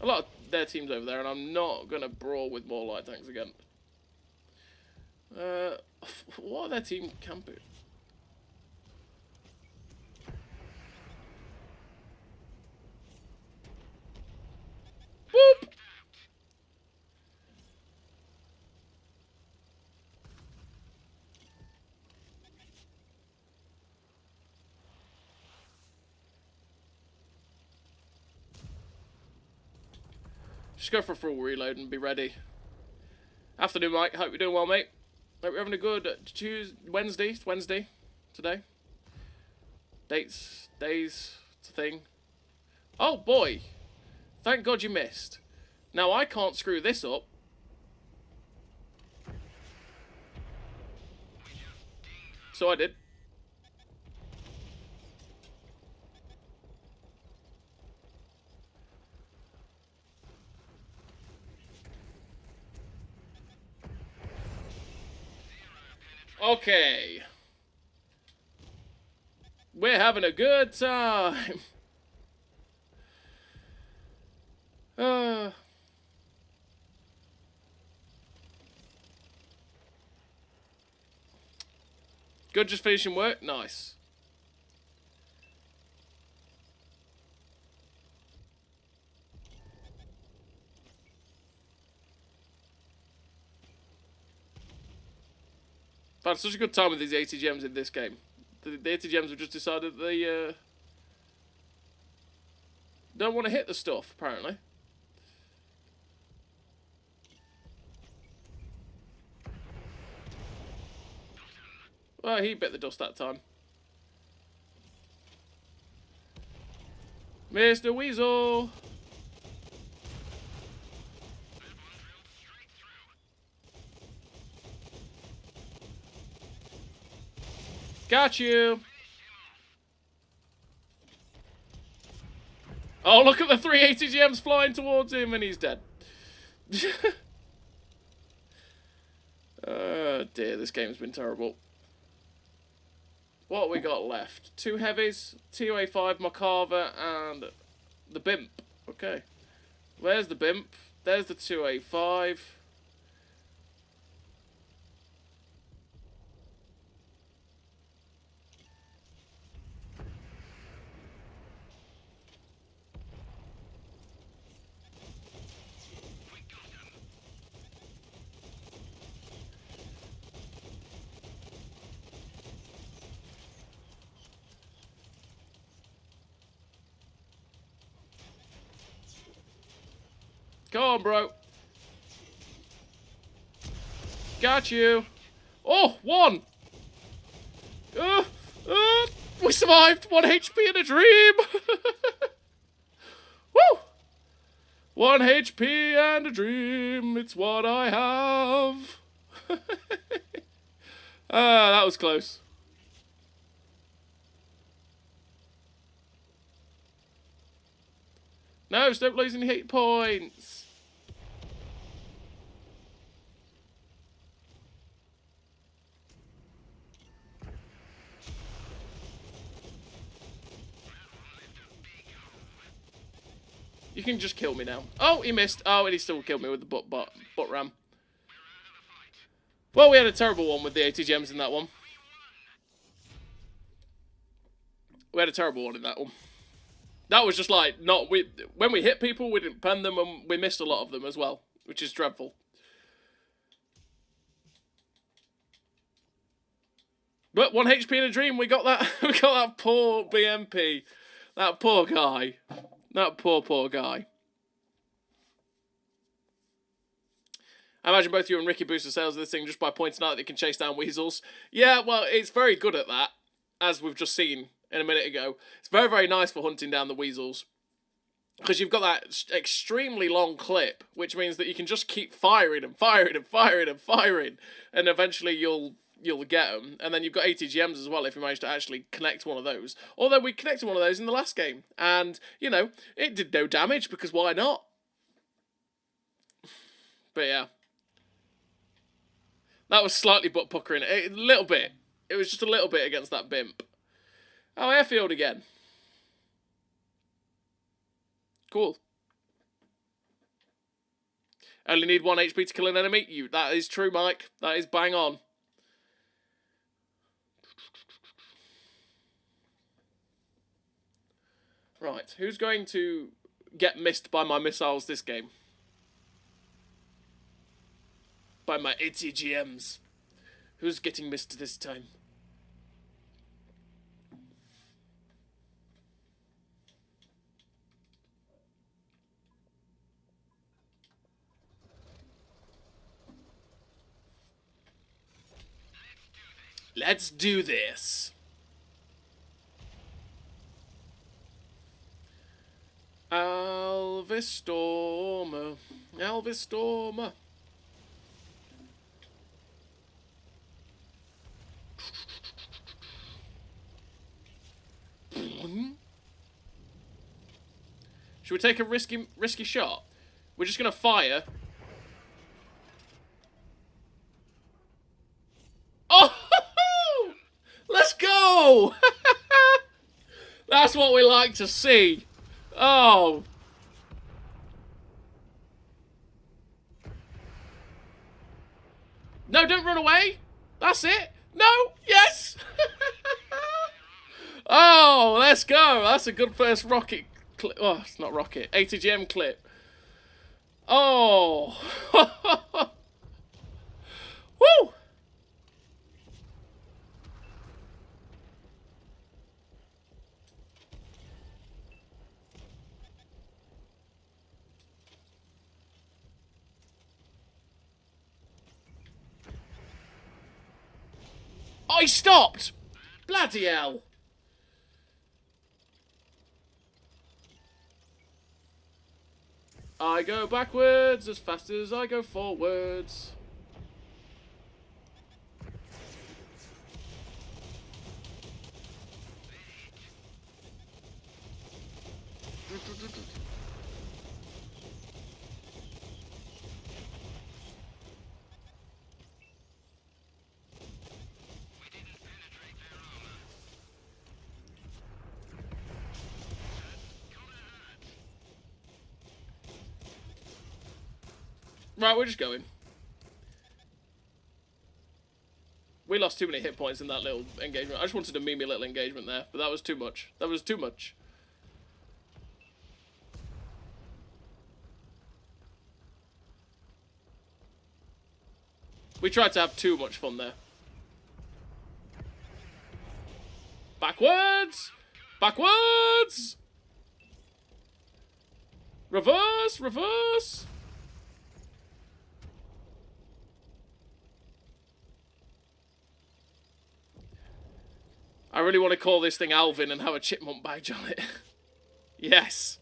A lot of their teams over there, and I'm not gonna brawl with more light tanks again. What are their team camping? Whoop! Just go for a full reload and be ready. Afternoon, Mike. Hope you're doing well, mate. Hope you're having a good Wednesday. It's Wednesday today. Days, it's a thing. Oh boy! Thank God you missed. Now I can't screw this up. So I did. Okay. We're having a good time. Good, just finishing work? Nice. I've had such a good time with these 80 gems in this game. The 80 gems have just decided they don't want to hit the stuff, apparently. Well, he bit the dust that time. Mr. Weasel! Got you! Oh, look at the 380 gems flying towards him and he's dead. Oh dear, this game's been terrible. What we got left? 2 heavies, TUA5, Macarva, and the Bimp. Okay. Where's the Bimp? There's the 2A5. Come on, bro. Got you. Oh, one. We survived. 1 HP in a dream. Woo. 1 HP and a dream. It's what I have. That was close. No, stop losing hit points. You can just kill me now. Oh, he missed. Oh, and he still killed me with the butt ram. Well, we had a terrible one with the 80 gems in that one. We had a terrible one in that one. That was just like, when we hit people, we didn't pen them, and we missed a lot of them as well, which is dreadful. But 1 HP in a dream, we got that. We got that poor BMP, that poor guy, that poor guy. I imagine both you and Ricky boost the sales of this thing just by pointing out that it can chase down weasels. Yeah, well, it's very good at that, as we've just seen in a minute ago. It's very, very nice for hunting down the weasels, because you've got that extremely long clip, which means that you can just keep firing and firing and firing and firing, and eventually you'll get them. And then you've got 80 gems as well if you manage to actually connect one of those. Although we connected one of those in the last game, and, you know, it did no damage, because why not? But yeah. That was slightly butt puckering. A little bit. It was just a little bit against that bimp. Oh, airfield again. Cool. Only need 1 HP to kill an enemy. That is true, Mike. That is bang on. Right, who's going to get missed by my missiles this game? By my 80 GMs. Who's getting missed this time? Let's do this. Alvis Stormer. Alvis Stormer. Should we take a risky shot? We're just gonna fire. Oh! Let's go! That's what we like to see. Oh. No, don't run away. That's it. No, yes. Oh, let's go. That's a good first rocket clip. Oh, it's not rocket. 80 gem clip. Oh. Woo. Oh, he stopped! Bloody hell. I go backwards as fast as I go forwards. Right, we're just going. We lost too many hit points in that little engagement. I just wanted a memey little engagement there, but that was too much. That was too much. We tried to have too much fun there. Backwards! Backwards! Reverse! Reverse! I really want to call this thing Alvin and have a chipmunk badge on it. Yes.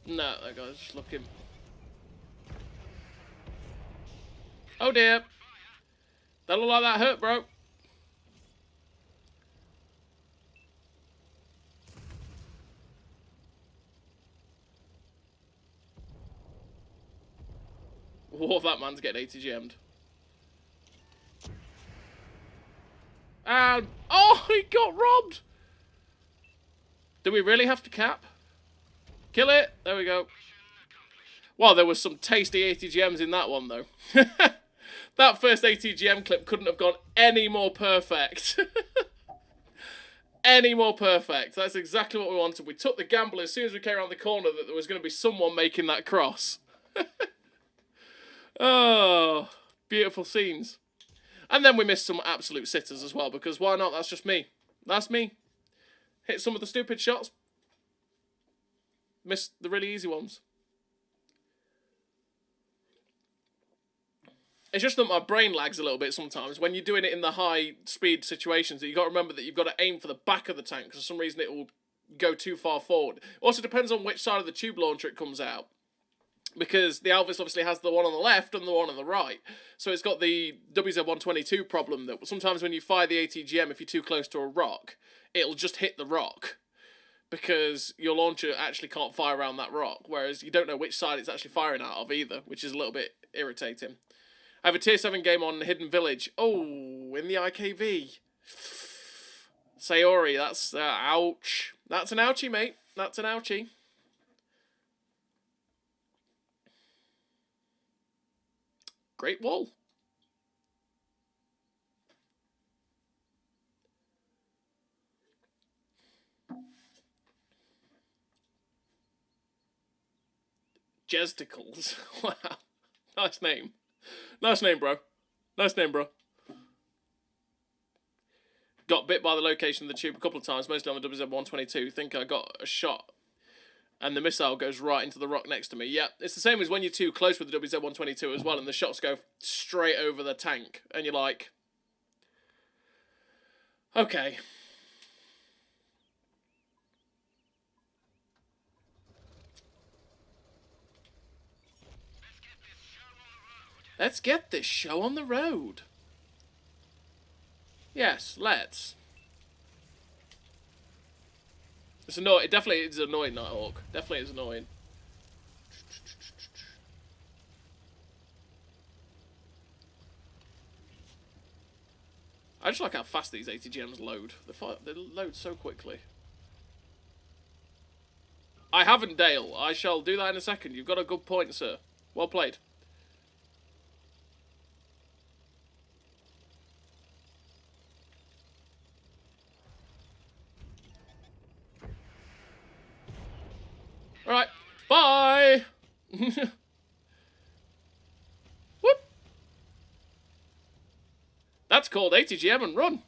No, that guy's just looking. Oh dear. That look like that hurt, bro. Whoa, that man's getting ATGM'd. And oh, he got robbed. Do we really have to cap? Kill it. There we go. Well, there was some tasty ATGMs in that one, though. That first ATGM clip couldn't have gone any more perfect. Any more perfect. That's exactly what we wanted. We took the gamble as soon as we came around the corner that there was going to be someone making that cross. Oh, beautiful scenes. And then we missed some absolute sitters as well, because why not? That's just me. That's me. Hit some of the stupid shots. Missed the really easy ones. It's just that my brain lags a little bit sometimes. When you're doing it in the high speed situations, you've got to remember that you've got to aim for the back of the tank, because for some reason it will go too far forward. Also depends on which side of the tube launcher it comes out. Because the Alvis obviously has the one on the left and the one on the right. So it's got the WZ-122 problem that sometimes when you fire the ATGM, if you're too close to a rock, it'll just hit the rock. Because your launcher actually can't fire around that rock. Whereas you don't know which side it's actually firing out of either, which is a little bit irritating. I have a tier 7 game on Hidden Village. Oh, in the IKV. Sayori, that's... ouch. That's an ouchie, mate. That's an ouchie. Great Wall. Jesticles. Wow. Nice name. Nice name, bro. Nice name, bro. Got bit by the location of the tube a couple of times, mostly on the WZ-122. Think I got a shot. And the missile goes right into the rock next to me. Yeah, it's the same as when you're too close with the WZ-122 as well, and the shots go straight over the tank. And you're like... okay. Let's get this show on the road. Yes, let's. It's annoying. It definitely is annoying, Nighthawk. Definitely is annoying. I just like how fast these ATGMs load. They load so quickly. I haven't, Dale. I shall do that in a second. You've got a good point, sir. Well played. Alright, bye! Whoop! That's called ATGM and run.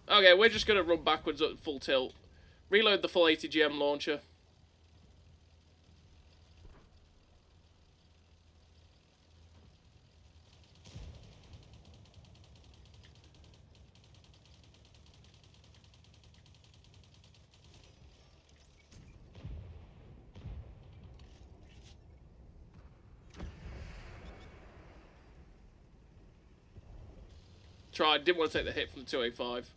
Okay, we're just going to run backwards at full tilt. Reload the full ATGM launcher. Tried, didn't want to take the hit from the 285.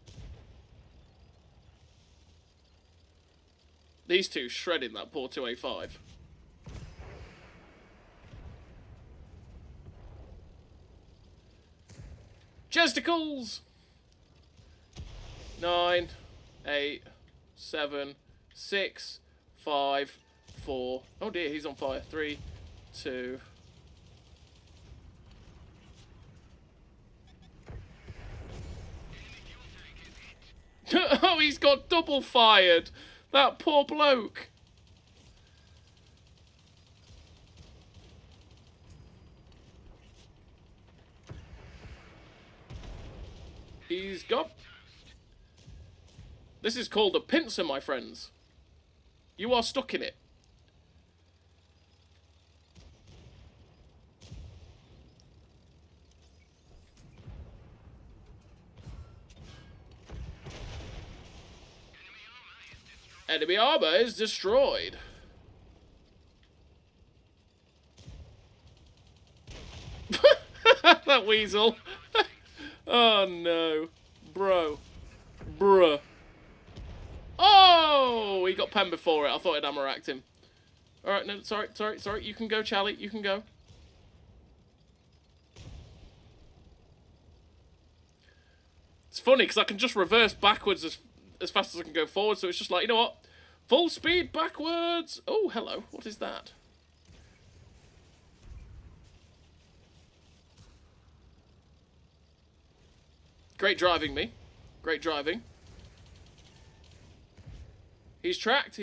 These two shredding that poor 285. Jesticles! 9, 8, 7, 6, 5, 4. Oh dear, he's on fire. 3, 2. Oh, he's got double fired. That poor bloke. He's got... This is called a pincer, my friends. You are stuck in it. Enemy armor is destroyed. That weasel. Oh no. Bro. Bruh. Oh! He got pen before it. I thought I'd hammer-act him. Alright, no, sorry. You can go, Charlie. You can go. It's funny, because I can just reverse backwards as fast as I can go forward, so it's just like, you know what? Full speed backwards! Oh, hello. What is that? Great driving, me. Great driving. He's tracked.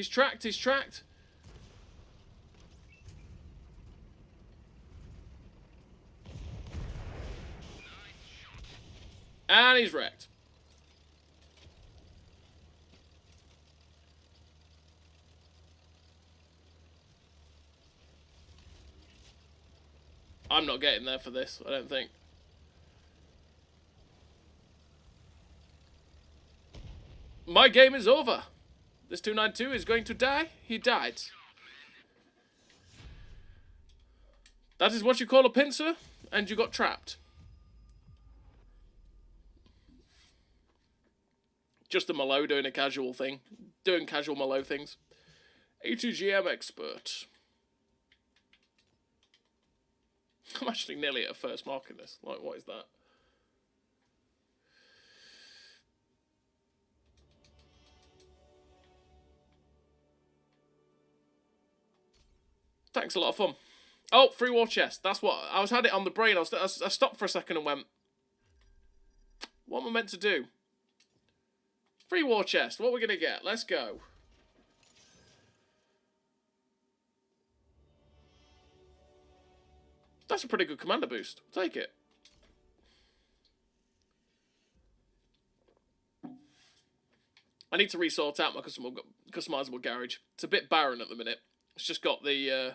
And he's wrecked. I'm not getting there for this, I don't think. My game is over. This 292 is going to die. He died. That is what you call a pincer, and you got trapped. Just a Malo doing a casual thing. Doing casual Malo things. A2GM expert. I'm actually nearly at a first mark in this. Like, what is that? Thanks, a lot of fun. Oh, free war chest. That's what... I had it on the brain. I stopped for a second and went... What am I meant to do? Free war chest. What are we going to get? Let's go. That's a pretty good commander boost. I'll take it. I need to resort out my customizable garage. It's a bit barren at the minute. It's just got the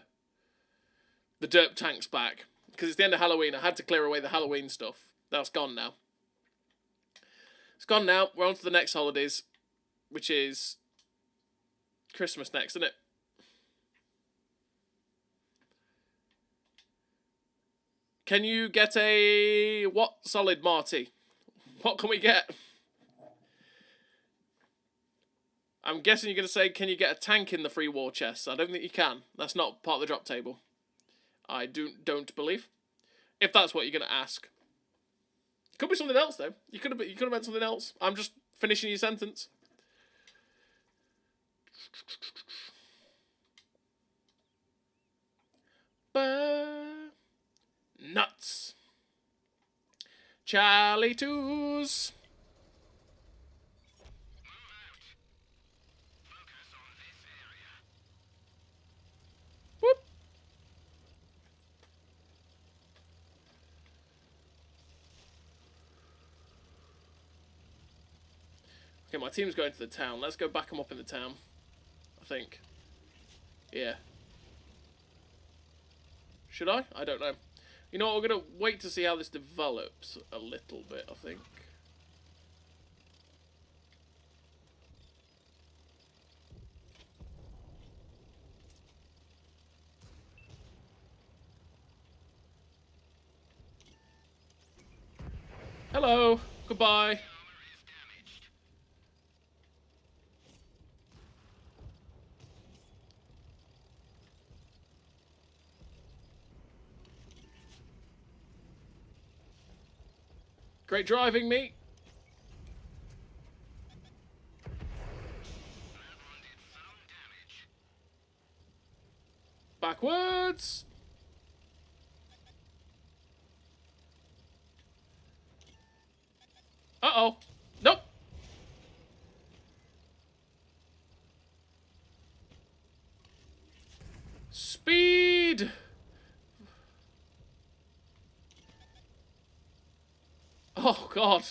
derp tanks back. Because it's the end of Halloween. I had to clear away the Halloween stuff. That's gone now. It's gone now. We're on to the next holidays. Which is Christmas next, isn't it? Can you get a... What solid, Marty? What can we get? I'm guessing you're going to say, can you get a tank in the free war chest? I don't think you can. That's not part of the drop table. I don't believe. If that's what you're going to ask. Could be something else, though. You could have meant something else. I'm just finishing your sentence. Nuts. Charlie twos. Whoop. Okay, my team's going to the town. Let's go back them up in the town. I think. Yeah. Should I? I don't know. You know what, we're going to wait to see how this develops a little bit, I think. Hello. Goodbye. Great driving, me. Backwards. Uh-oh. Nope. Speed! Oh, God.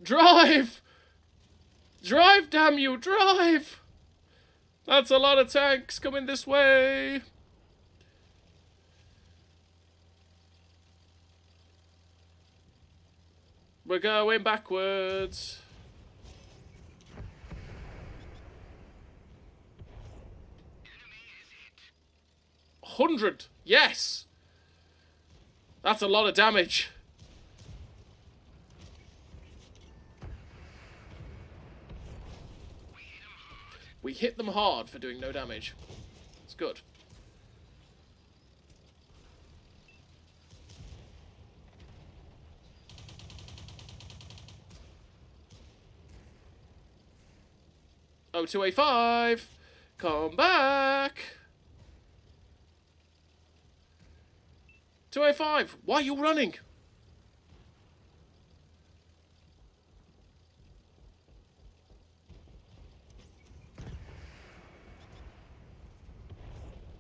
Drive! Drive, damn you, drive! That's a lot of tanks coming this way. We're going backwards. 100. Yes. That's a lot of damage. We hit them hard for doing no damage. It's good. Oh, 2A5. Come back. 2A5. Why are you running?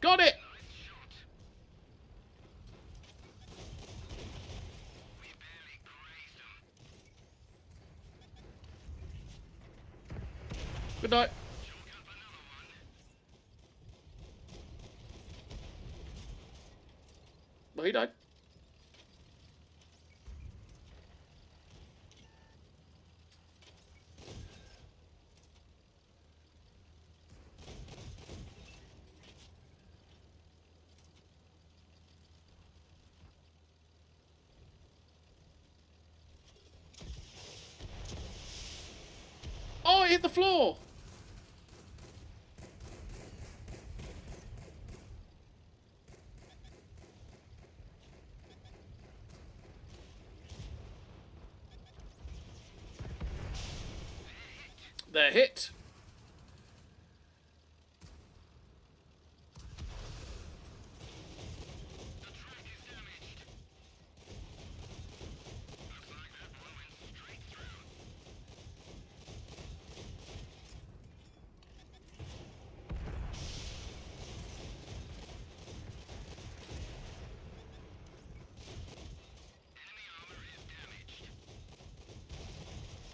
Got it. Good night. Well, he died. Oh, it hit the floor. They're hit.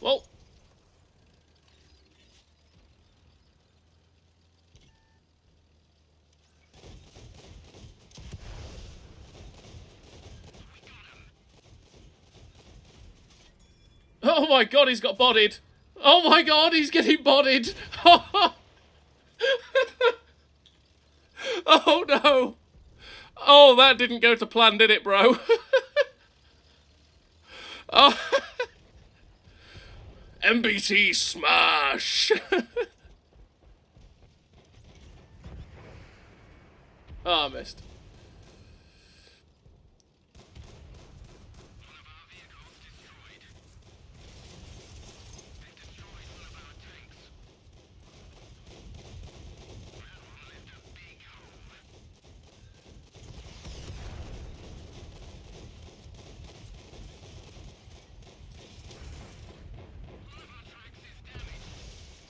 Well. Oh my god, he's got bodied. Oh my god, he's getting bodied. Oh no. Oh, that didn't go to plan, did it, bro? Oh. MBT smash. Oh, I missed.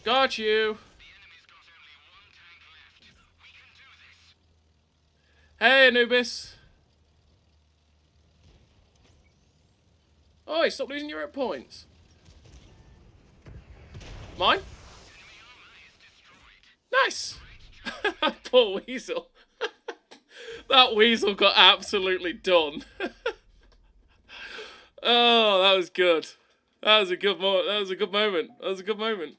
Got you. Hey, Anubis. Oh, stop losing your points. Mine? Nice. Poor weasel. That weasel got absolutely done. Oh, that was good. That was a good moment. That was a good moment. That was a good moment.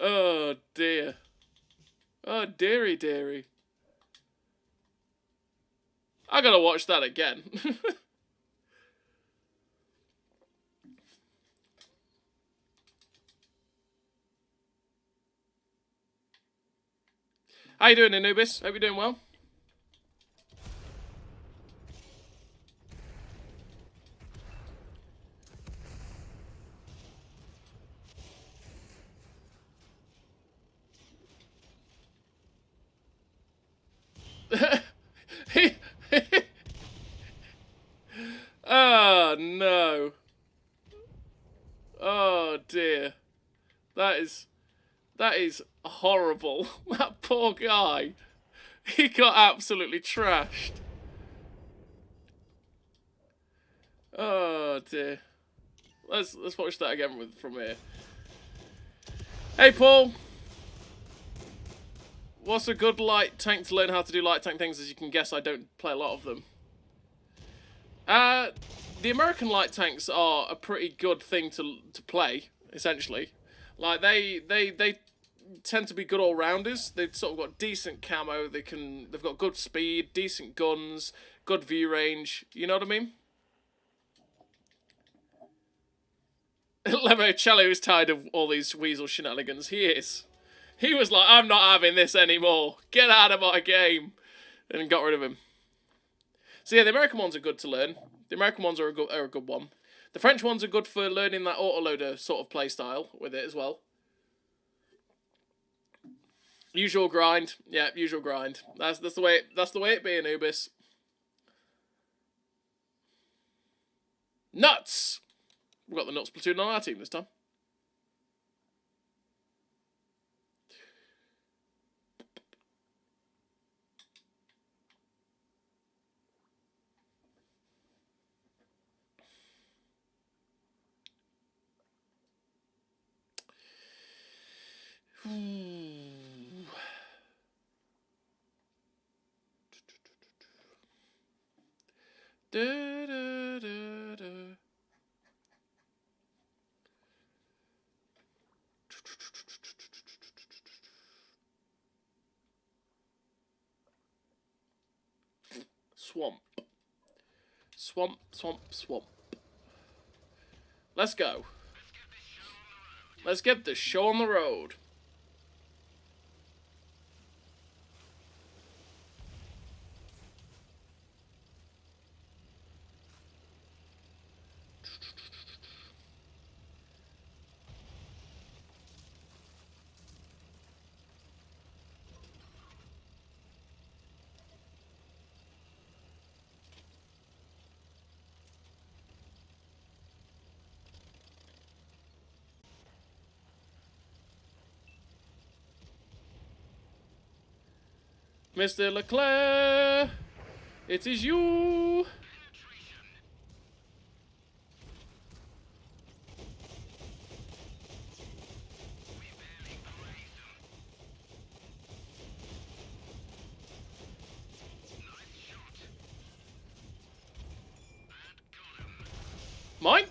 Oh dear. Oh dearie dearie. I gotta watch that again. How you doing, Anubis? Hope you're doing well. Oh no. Oh dear. That is That is horrible. That poor guy. He got absolutely trashed. Oh dear. Let's watch that again from here. Hey Paul. What's a good light tank to learn how to do light tank things? As you can guess, I don't play a lot of them. The American light tanks are a pretty good thing to play, essentially. Like they tend to be good all rounders. They've sort of got decent camo. They've got good speed, decent guns, good view range. You know what I mean? Lemoncello is tired of all these weasel shenanigans. He is. He was like, I'm not having this anymore. Get out of my game. And got rid of him. So yeah, the American ones are good to learn. The American ones are a good one. The French ones are good for learning that autoloader sort of play style with it as well. Usual grind. Yeah, usual grind. That's the way it be, Anubis. Nuts! We've got the Nuts platoon on our team this time. Da, da, da, da. Swamp. Swamp, swamp, swamp. Let's go. Let's get this show on the road. Mr. Leclerc, it is you. Mine?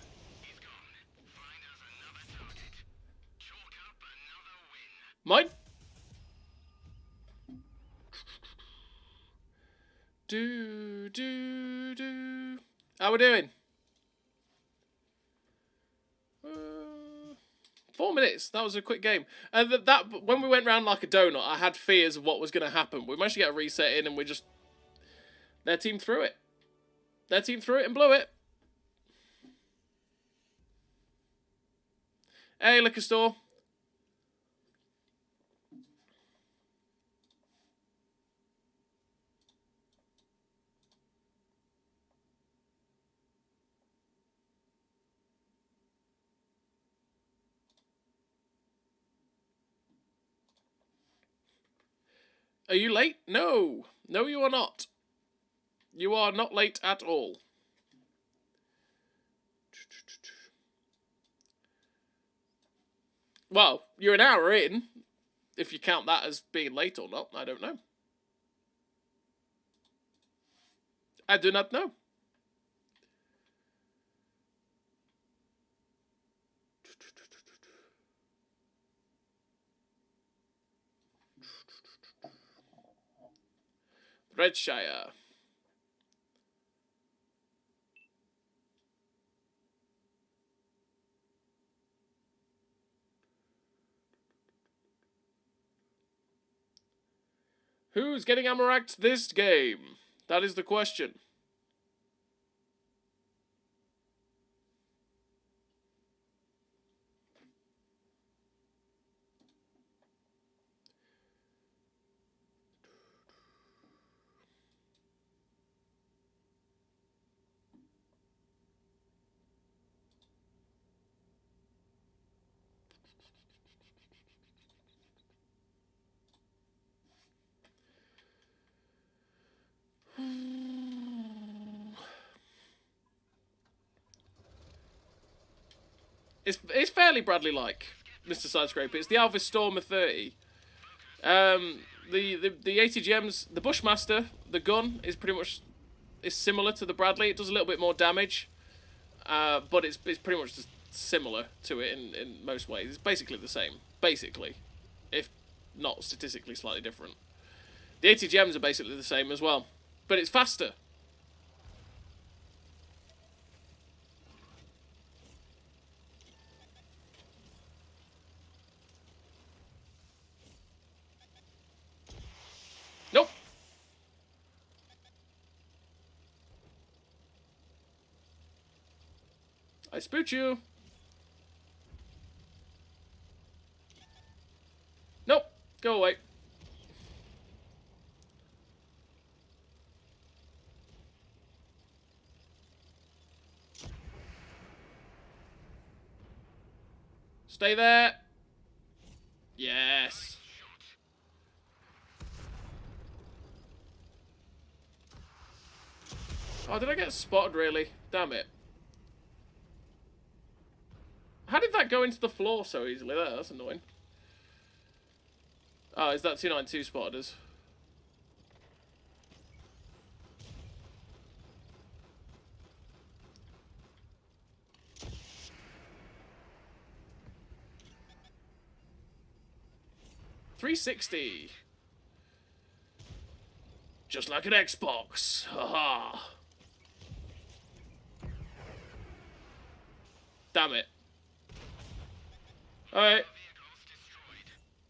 Mine? Do, do, do. How we doing? 4 minutes. That was a quick game. And that when we went round like a donut, I had fears of what was going to happen. We managed to get a reset in, and we just their team threw it. Their team threw it and blew it. Hey, liquor store. Are you late? No. No, you are not. You are not late at all. Well, you're an hour in. If you count that as being late or not, I don't know. I do not know. Redshire. Who's getting Amaract this game? That is the question. It's fairly Bradley-like, Mr. Sidescraper. It's the Alvis Stormer 30. The ATGMs, the Bushmaster, the gun is similar to the Bradley. It does a little bit more damage, but it's pretty much just similar to it in most ways. It's basically the same, basically, if not statistically slightly different. The ATGMs are basically the same as well, but it's faster. Nope. I spooked you. Nope. Go away. Stay there. Yes. Oh, did I get spotted, really? Damn it. How did that go into the floor so easily there? That's annoying. Oh, is that 292 spotted us? $360. Just like an Xbox. Haha. Damn it. Alright.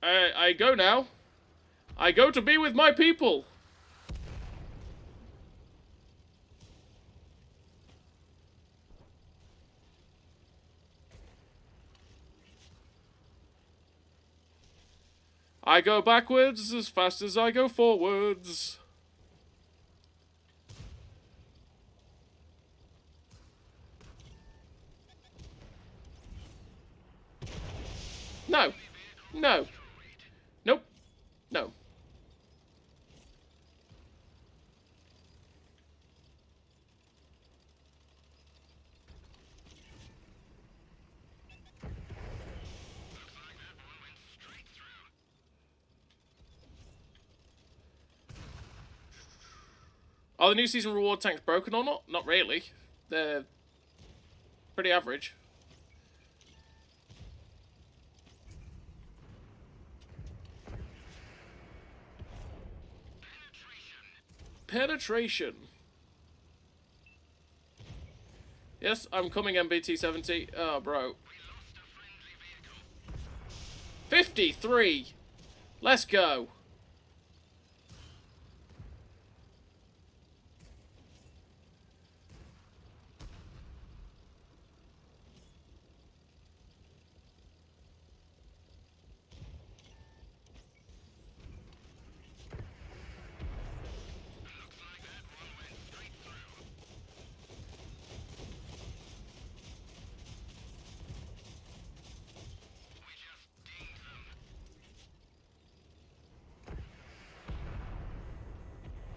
I go now. I go to be with my people. I go backwards as fast as I go forwards. No. No. Nope. No. Are the new season reward tanks broken or not? Not really. They're pretty average. Penetration. Yes, I'm coming, MBT-70. Oh, bro. 53. Let's go.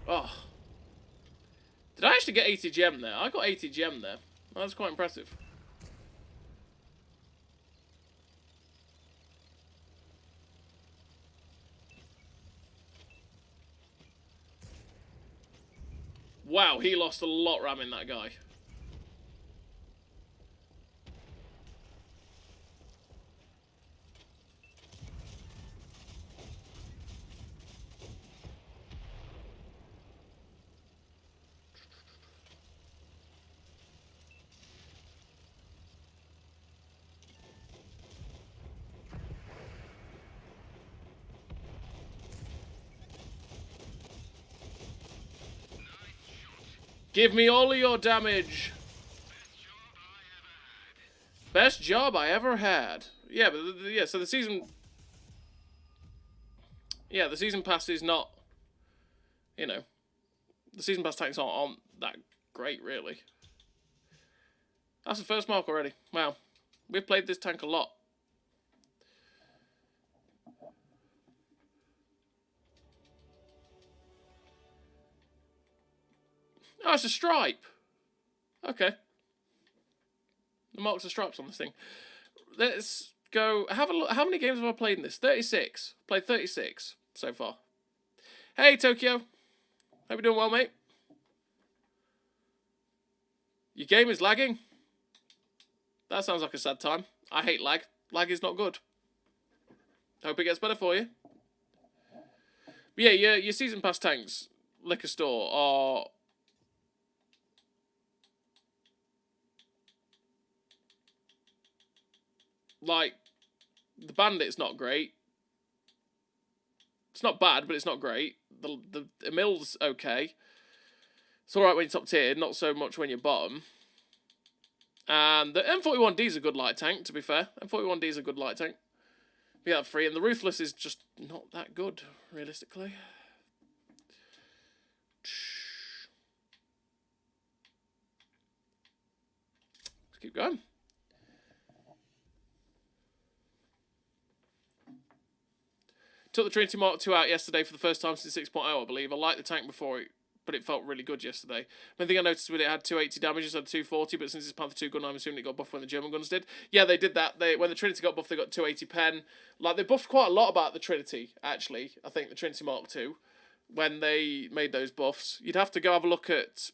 Oh. Did I actually get 80 gem there? I got 80 gem there. That's quite impressive. Wow, he lost a lot ramming that guy. Give me all of your damage. Best job I ever had. Yeah, but yeah, so the season... Yeah, the season pass is not... You know... The season pass tanks aren't that great, really. That's the first mark already. Wow. We've played this tank a lot. Oh, it's a stripe. Okay. The marks are stripes on this thing. let's go. Have a look. How many games have I played in this? 36. Played 36 so far. Hey, Tokyo. Hope you're doing well, mate. Your game is lagging? That sounds like a sad time. I hate lag. Lag is not good. Hope it gets better for you. But yeah, your season pass tanks, liquor store, are... like, the bandit's not great. It's not bad, but it's not great. The Emil's okay. It's alright when you're top tier, not so much when you're bottom. And the M41D is a good light tank, to be fair. M41D is a good light tank. We have free, and the Ruthless is just not that good, realistically. Let's keep going. Took the Trinity Mark II out yesterday for the first time since 6.0, I believe. I liked the tank before it, but it felt really good yesterday. Main thing I noticed with it had 280 damage instead of 240, but since it's Panther 2 gun, I'm assuming it got buffed when the German guns did. Yeah, they did that. When the Trinity got buffed, they got 280 pen. Like, they buffed quite a lot about the Trinity, actually. I think the Trinity Mark II, when they made those buffs. You'd have to go have a look at...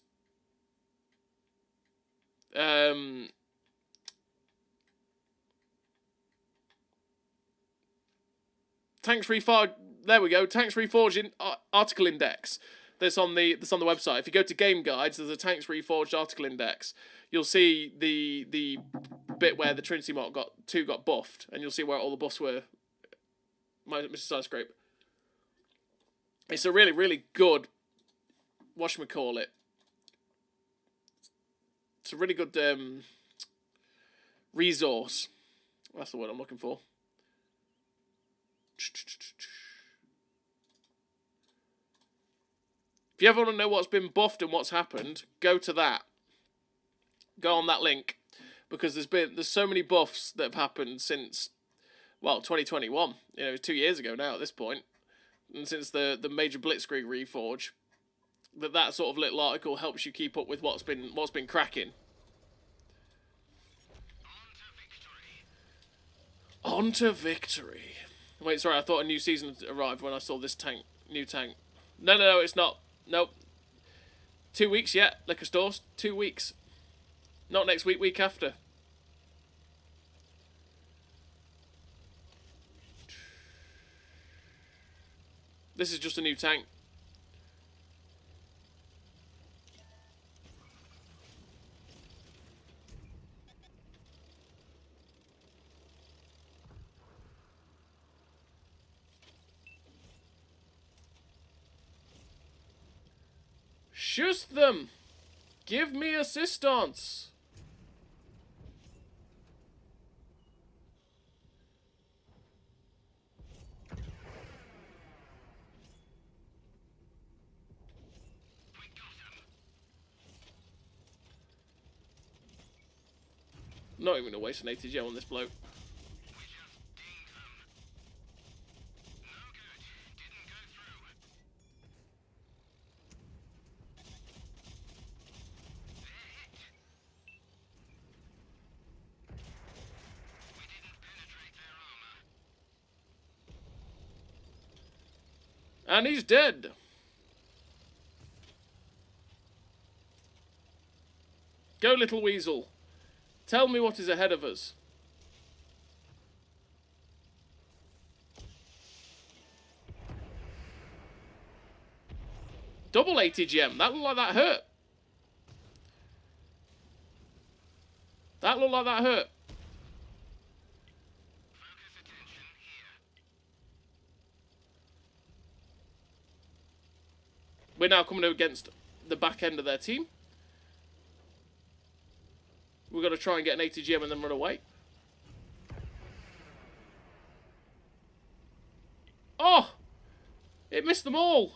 Tanks Reforged. There we go. Tanks Reforged article index. That's on the website. If you go to game guides, there's a Tanks Reforged article index. You'll see the bit where the Trinity Mark II got buffed, and you'll see where all the buffs were. Mr. Sidescrape. It's a really, really good. Whatchamacallit. It's a really good resource. That's the word I'm looking for. If you ever want to know what's been buffed and what's happened, go to that. Go on that link, because there's so many buffs that have happened since, well, 2021. You know, it's 2 years ago now at this point, and since the major Blitzkrieg reforge, that sort of little article helps you keep up with what's been cracking. On to victory. Wait, sorry, I thought a new season had arrived when I saw this new tank. No, it's not. Nope. 2 weeks yet, liquor stores. 2 weeks. Not next week, week after. This is just a new tank. Shoot them! Give me assistance! Not even gonna waste an ATGM on this bloke. And he's dead. Go, little weasel. Tell me what is ahead of us. Double ATGM. That looked like that hurt. That looked like that hurt. We're now coming against the back end of their team. We've got to try and get an ATGM and then run away. Oh! It missed them all.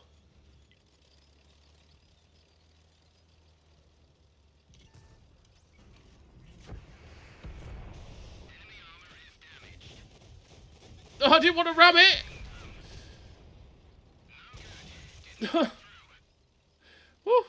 Oh, I didn't want to ram it! Woo.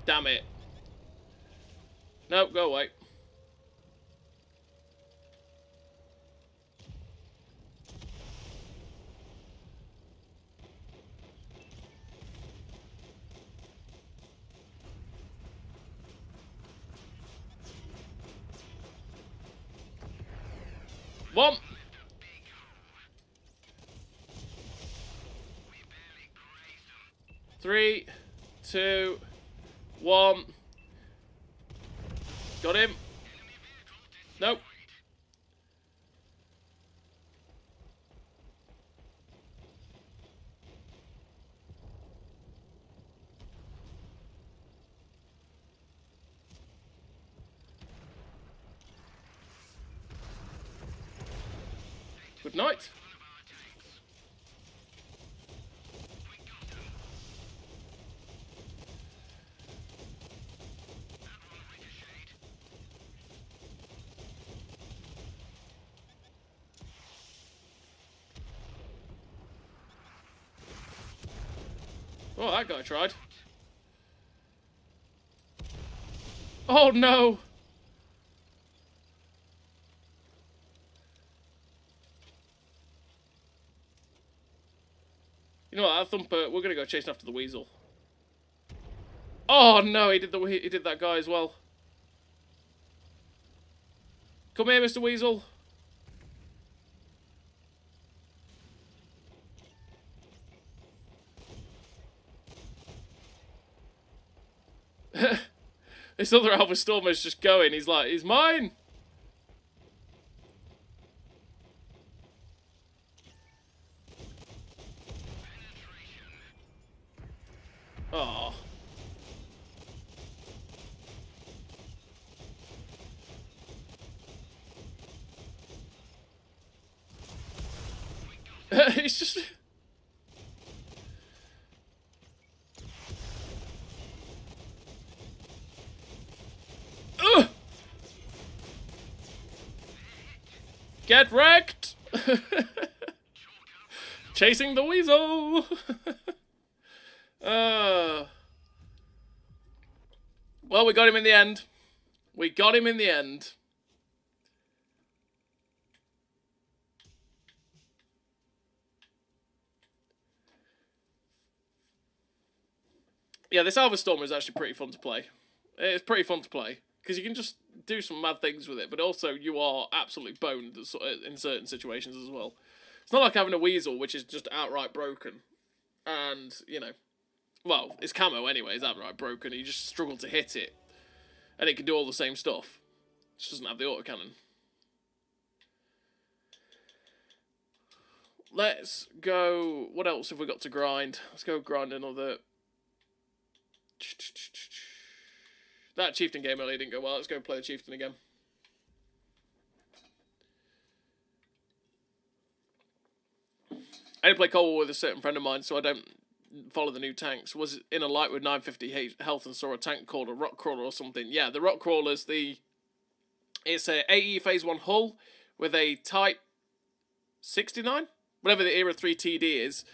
Damn it. Nope, go away. One. Three, two, one. Got him. Nope. Good night. Oh, that guy tried. Oh no! You know what, Thumper, we're gonna go chasing after the weasel. Oh no, he did that guy as well. Come here, Mr. Weasel. This other Alvis Stormer's just going. He's like, he's mine. Oh. He's just... Ugh! Get wrecked! Chasing the weasel! Well, we got him in the end. We got him in the end. Yeah, this Alvis Stormer is actually pretty fun to play. It's pretty fun to play, because you can just do some mad things with it, but also you are absolutely boned in certain situations as well. It's not like having a weasel, which is just outright broken. And, you know, well, it's camo anyway, it's outright broken, you just struggle to hit it. And it can do all the same stuff. It just doesn't have the autocannon. Let's go... What else have we got to grind? Let's go grind another... That Chieftain game earlier didn't go well. Let's go play the Chieftain again. I did play Cold War with a certain friend of mine, so I don't follow the new tanks. Was in a light with 950 health and saw a tank called a Rock Crawler or something. Yeah, the Rock Crawler's it's a AE Phase 1 hull with a Type 69? Whatever the Era 3 TD is.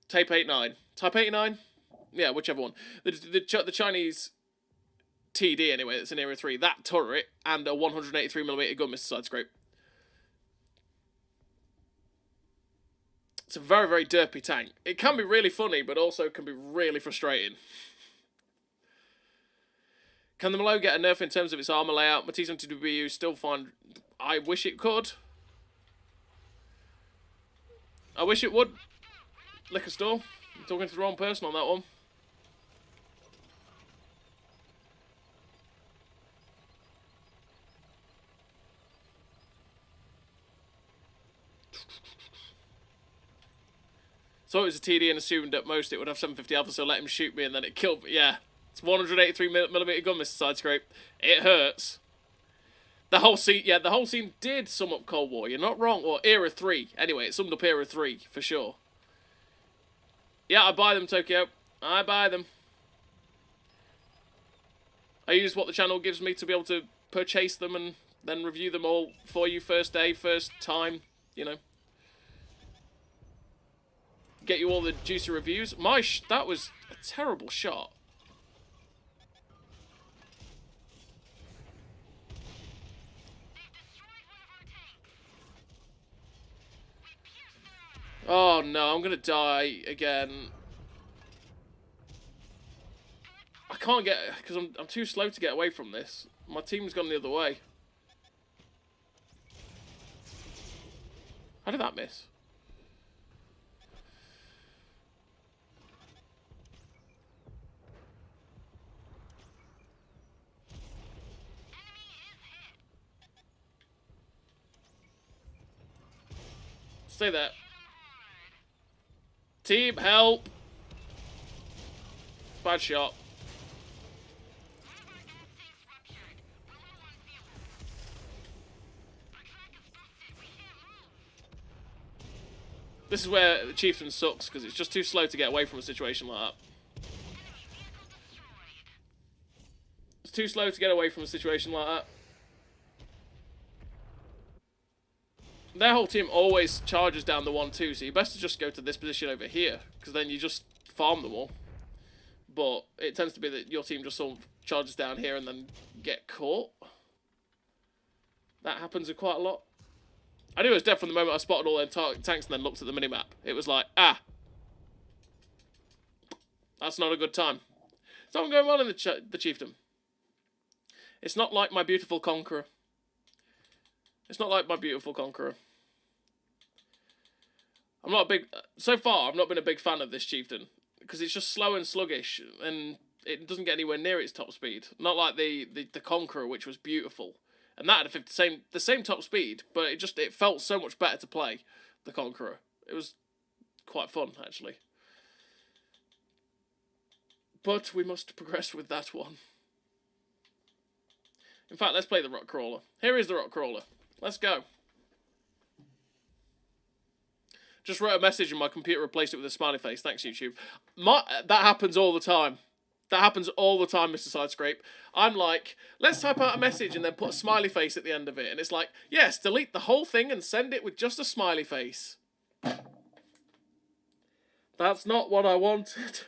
Type 89. Type 89? Yeah, whichever one. The Chinese TD, anyway, that's in Era 3. That turret and a 183mm gun missile side scrape. It's a very, very derpy tank. It can be really funny, but also can be really frustrating. Can the Malo get a nerf in terms of its armor layout? My T-72BU still fine. I wish it could. I wish it would. Liquor store. I'm talking to the wrong person on that one. So it was a TD and assumed at most it would have 750 alpha, so let him shoot me and then it killed me. Yeah, it's 183mm gun missile side scrape. It hurts. The whole scene did sum up Cold War. You're not wrong. Or Era 3. Anyway, it summed up Era 3 for sure. Yeah, I buy them, Tokyo. I buy them. I use what the channel gives me to be able to purchase them and then review them all for you first day, first time, you know. Get you all the juicy reviews. That was a terrible shot. Oh no, I'm gonna die again. I can't get, because I'm too slow to get away from this. My team's gone the other way. How did that miss? Stay there. Team, help! Bad shot. This is where the Chieftain sucks, because it's just too slow to get away from a situation like that. It's too slow to get away from a situation like that. Their whole team always charges down the 1-2, so you best to just go to this position over here, because then you just farm them all. But it tends to be that your team just sort of charges down here and then get caught. That happens quite a lot. I knew it was dead from the moment I spotted all their tanks and then looked at the minimap. It was like, ah. That's not a good time. Something going on in the chiefdom. It's not like my beautiful conqueror. It's not like my beautiful conqueror. I'm not a big... So far, I've not been a big fan of this chieftain. Because it's just slow and sluggish. And it doesn't get anywhere near its top speed. Not like the conqueror, which was beautiful. And that had the same top speed, but it felt so much better to play, the Conqueror. It was quite fun, actually. But we must progress with that one. In fact, let's play the Rock Crawler. Here is the Rock Crawler. Let's go. Just wrote a message and my computer replaced it with a smiley face. Thanks, YouTube. That happens all the time. That happens all the time, Mr. Sidescrape. I'm like, let's type out a message and then put a smiley face at the end of it. And it's like, yes, delete the whole thing and send it with just a smiley face. That's not what I wanted.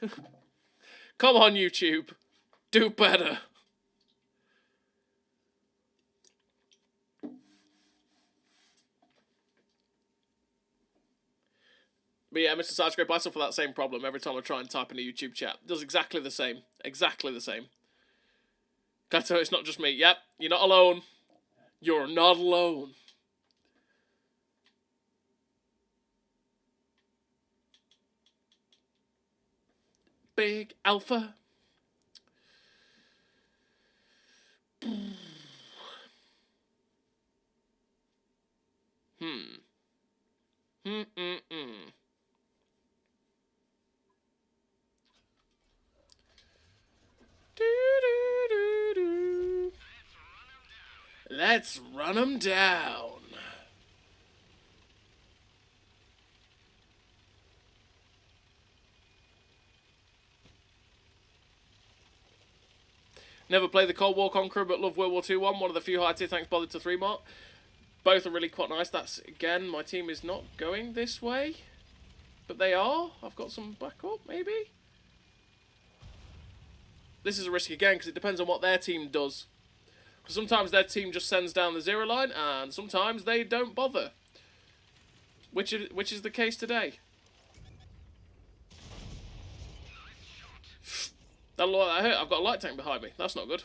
Come on, YouTube. Do better. But yeah, Mr. Sidescrape, I suffer that same problem every time I try and type in a YouTube chat. It does exactly the same. Exactly the same. Kato, it's not just me. Yep, you're not alone. You're not alone. Big Alpha. Let's run them down. Never played the Cold War Conqueror, but love World War II one. One of the few high tier tanks bothered to 3-mark. Both are really quite nice. That's, again, my team is not going this way. But they are. I've got some backup, maybe? This is a risk again, because it depends on what their team does. Because sometimes their team just sends down the 0 line, and sometimes they don't bother. Which is the case today. That hurt. I've got a light tank behind me. That's not good.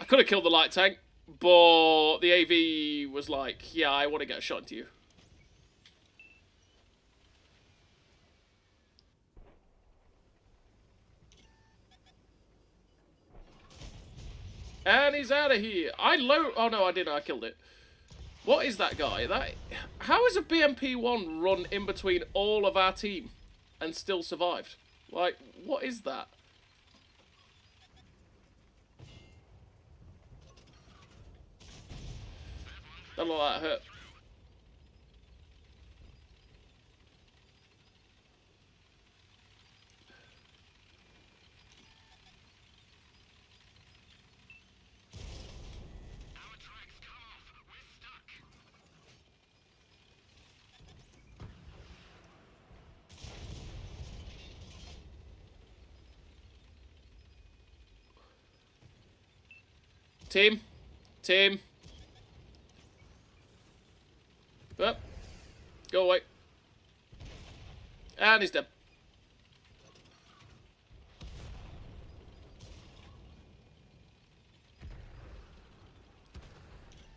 I could have killed the light tank, but the AV was like, yeah, I want to get a shot into you. And he's out of here. Oh no, I didn't. I killed it. What is that guy? How is a BMP-1 run in between all of our team and still survived? Like, what is that? That look like that hurt. Team. Team. Up. Go away. And he's dead.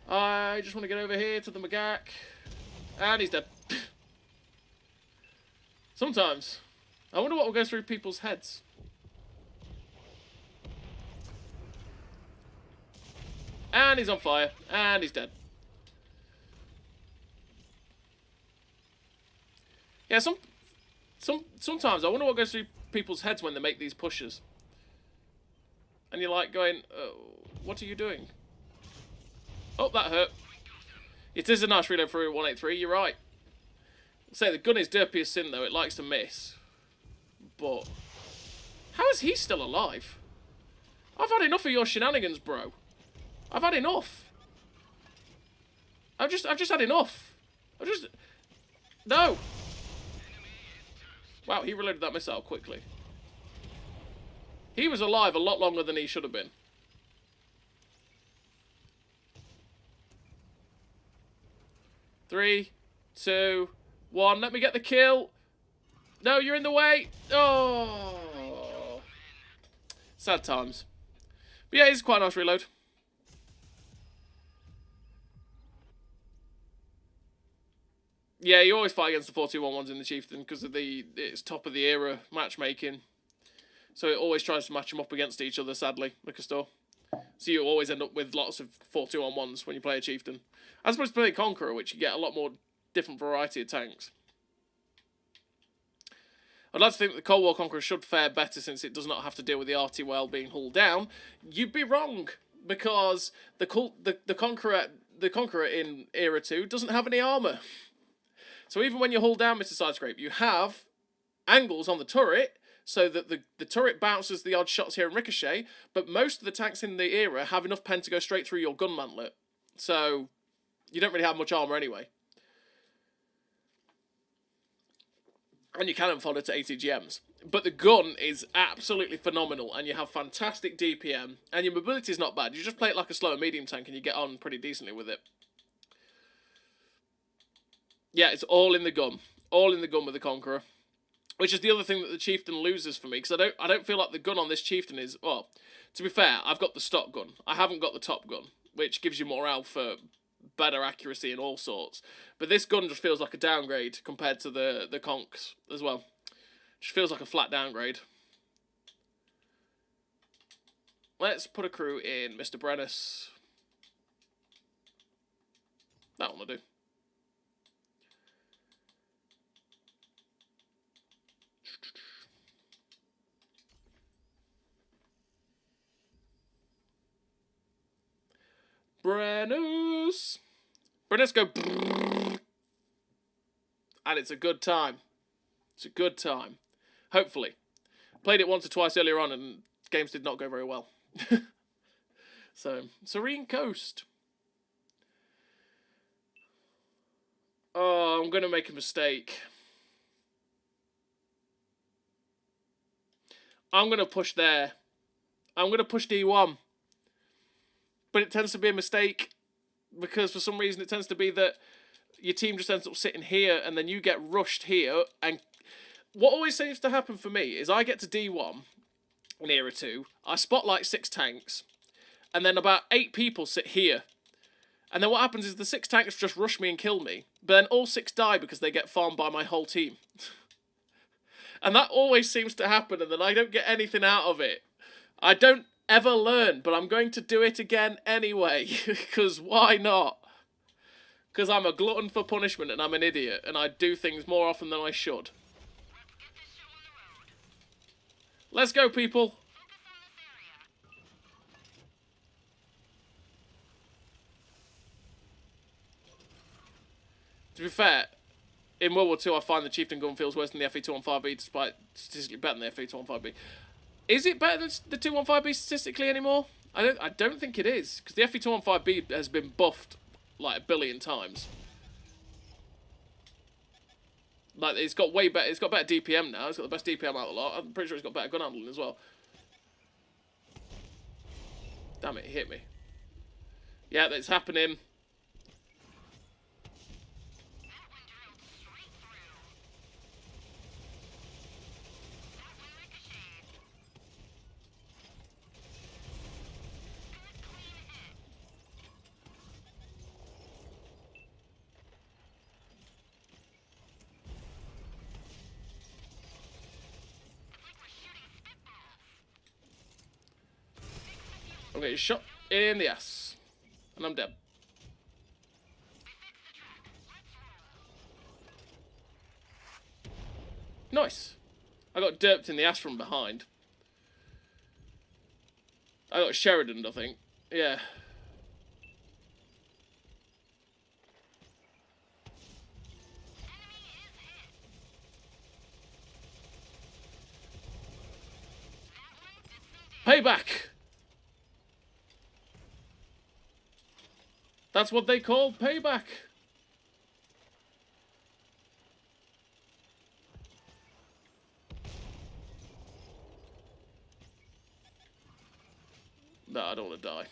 I just want to get over here to the Magak. And he's dead. Sometimes. I wonder what will go through people's heads. And he's on fire. And he's dead. Yeah, sometimes I wonder what goes through people's heads when they make these pushes. And you're like going, what are you doing? Oh, that hurt. It is a nice reload for 183, you're right. Say the gun is derpy as sin though, it likes to miss. But how is he still alive? I've had enough of your shenanigans, bro. I've had enough. I've just had enough. No. Wow, he reloaded that missile quickly. He was alive a lot longer than he should have been. Three, two, one. Let me get the kill. No, you're in the way. Oh. Sad times. But yeah, it's quite a nice reload. Yeah, you always fight against the 4-2-1-1s in the Chieftain because of it's top of the era matchmaking. So it always tries to match them up against each other, sadly, Liquor Store. So you always end up with lots of 4-2-1-1s when you play a Chieftain. As opposed to play a Conqueror, which you get a lot more different variety of tanks. I'd like to think that the Cold War Conqueror should fare better since it does not have to deal with the RT well being hulled down. You'd be wrong, because the Conqueror in Era 2 doesn't have any armour. So even when you hull down Mr. Sidescrape, you have angles on the turret, so that the turret bounces the odd shots here and ricochet, but most of the tanks in the era have enough pen to go straight through your gun mantlet. So you don't really have much armour anyway. And you cannon fodder to ATGMs. But the gun is absolutely phenomenal, and you have fantastic DPM, and your mobility is not bad. You just play it like a slow and medium tank, and you get on pretty decently with it. Yeah, it's all in the gun. All in the gun with the Conqueror. Which is the other thing that the Chieftain loses for me, because I don't feel like the gun on this Chieftain is... Well, to be fair, I've got the stock gun. I haven't got the top gun, which gives you morale for better accuracy and all sorts. But this gun just feels like a downgrade compared to the Conks as well. Just feels like a flat downgrade. Let's put a crew in Mr. Brennus. That one will do. Brennus! Brennus go brrrr. And it's a good time. It's a good time. Hopefully. Played it once or twice earlier on and games did not go very well. So, Serene Coast. Oh, I'm going to make a mistake. I'm going to push there. I'm going to push D1. But it tends to be a mistake because for some reason it tends to be that your team just ends up sitting here and then you get rushed here. And what always seems to happen for me is I get to D1 in Era 2, I spot like 6 tanks, and then about 8 people sit here. And then what happens is the 6 tanks just rush me and kill me, but then all 6 die because they get farmed by my whole team. And that always seems to happen, and then I don't get anything out of it. I don't ever learn, but I'm going to do it again anyway, because why not? Because I'm a glutton for punishment and I'm an idiot, and I do things more often than I should. Let's go, people! To be fair, in World War II I find the Chieftain gun feels worse than the FE215B, despite statistically better than the FE215B. Is it better than the 215B statistically anymore? I don't think it is, because the FE215B has been buffed like 1 billion times. Like, it's got way better. It's got better DPM now. It's got the best DPM out of the lot. I'm pretty sure it's got better gun handling as well. Damn it, he hit me. Yeah, that's happening. I'm getting shot in the ass. And I'm dead. Nice. I got derped in the ass from behind. I got Sheridan, I think. Yeah. Payback! That's what they call payback. No, I don't want to die.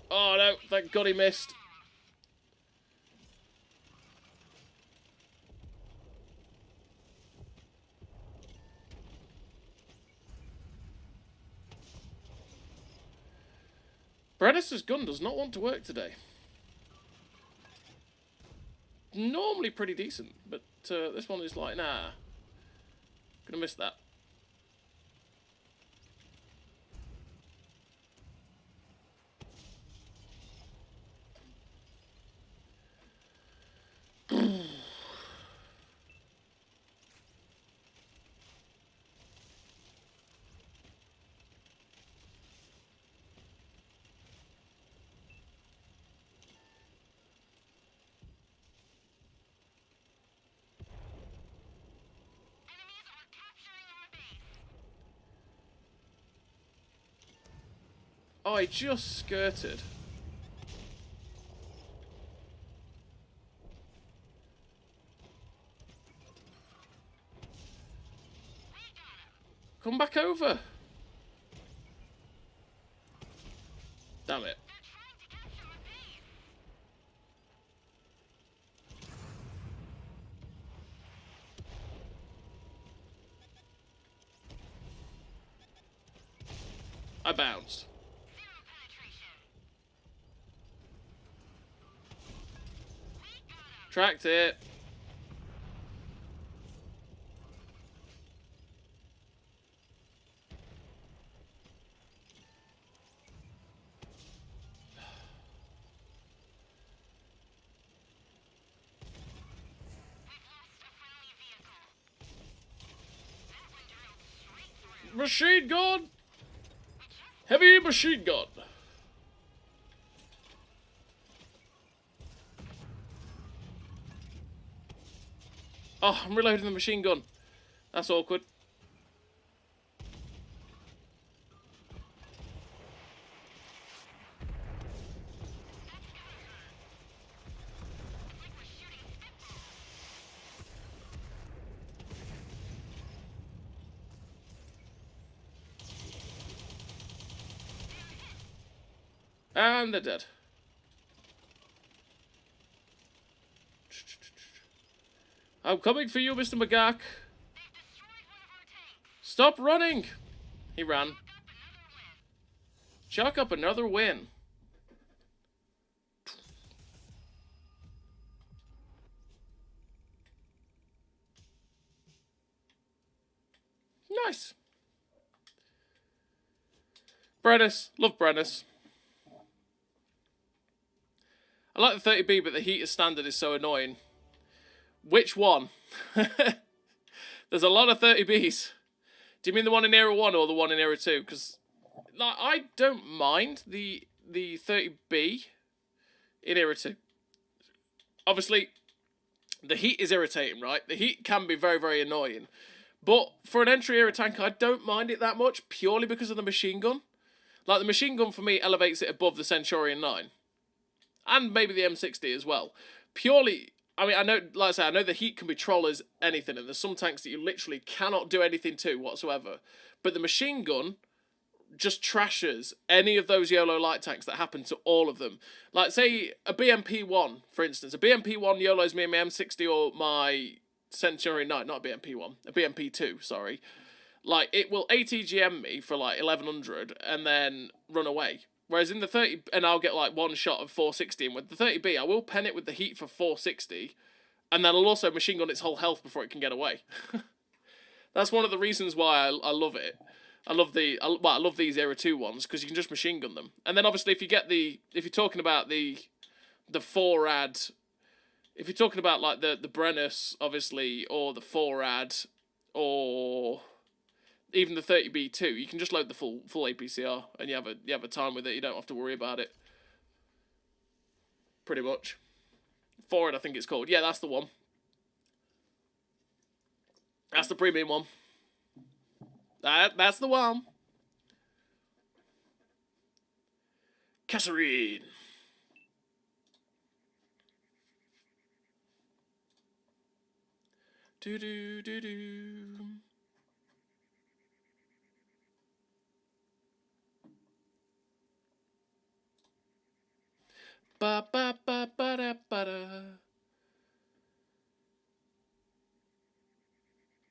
Oh no, thank God he missed. Brennis's gun does not want to work today. Normally pretty decent, but this one is like, nah. Gonna miss that. Oh, I just skirted. Come back over. Damn it. I bounced. Tracked it. Machine gun! Heavy machine gun! Oh, I'm reloading the machine gun. That's awkward. And they're dead. I'm coming for you, Mr. McGark. Stop running! He ran. Chalk up another win. Nice. Brennis. Love Brennis. I like the 30B, but the heater standard is so annoying. Which one? There's a lot of 30Bs. Do you mean the one in Era 1 or the one in Era 2? Because like, I don't mind the 30B in Era 2. Obviously, the heat is irritating, right? The heat can be very, very annoying. But for an entry era tank, I don't mind it that much, purely because of the machine gun. Like, the machine gun for me elevates it above the Centurion 9. And maybe the M60 as well. Purely, I mean, I know, like I say, I know the heat can be troll as anything, and there's some tanks that you literally cannot do anything to whatsoever. But the machine gun just trashes any of those YOLO light tanks that happen to all of them. Like, say, a BMP-1, for instance. A BMP-1 YOLOs me and my M60 or my Centurion 9, not a BMP-1, a BMP-2, sorry. Like, it will ATGM me for, like, 1100 and then run away. Whereas in the 30, and I'll get, like, one shot of 460, and with the 30B, I will pen it with the heat for 460, and then I'll also machine gun its whole health before it can get away. That's one of the reasons why I love it. I love these Era 2 ones, because you can just machine gun them. And then, obviously, if you're talking about the 4-rad... If you're talking about, like, the Brennus, obviously, or the 4-rad, or even the 30B2, you can just load the full APCR, and you have a time with it. You don't have to worry about it. Pretty much. 4-rad, I think it's called. Yeah, that's the one. That's the premium one. That's the one. Kasserine. Do do do do. Ba ba ba ba da ba da.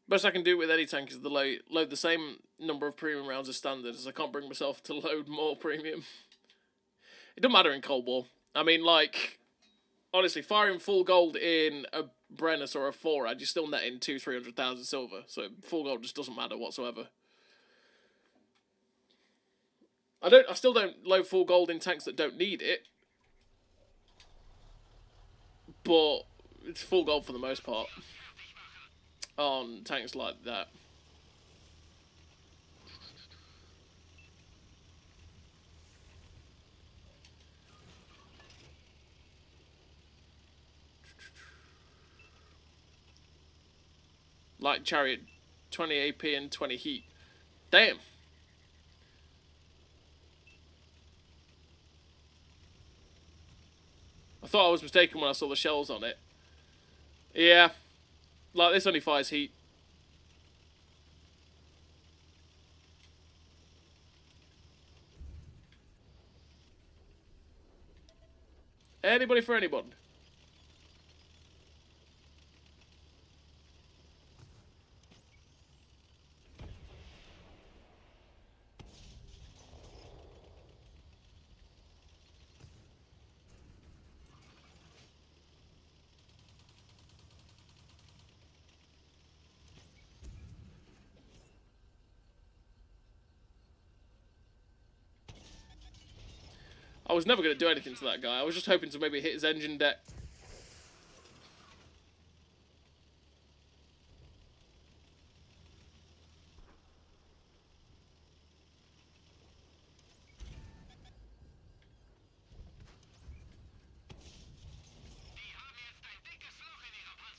Best I can do with any tank is load the same number of premium rounds as standard, as I can't bring myself to load more premium. It doesn't matter in Cold War. I mean, like, honestly, firing full gold in a Brennus or a 4-rad, you're still netting 200,000-300,000 silver, so full gold just doesn't matter whatsoever. I still don't load full gold in tanks that don't need it, but it's full gold for the most part on tanks like that. Like Chariot, 20 AP and 20 heat. Damn. I thought I was mistaken when I saw the shells on it. Yeah. Like, this only fires heat. Anybody for anyone. I was never going to do anything to that guy. I was just hoping to maybe hit his engine deck.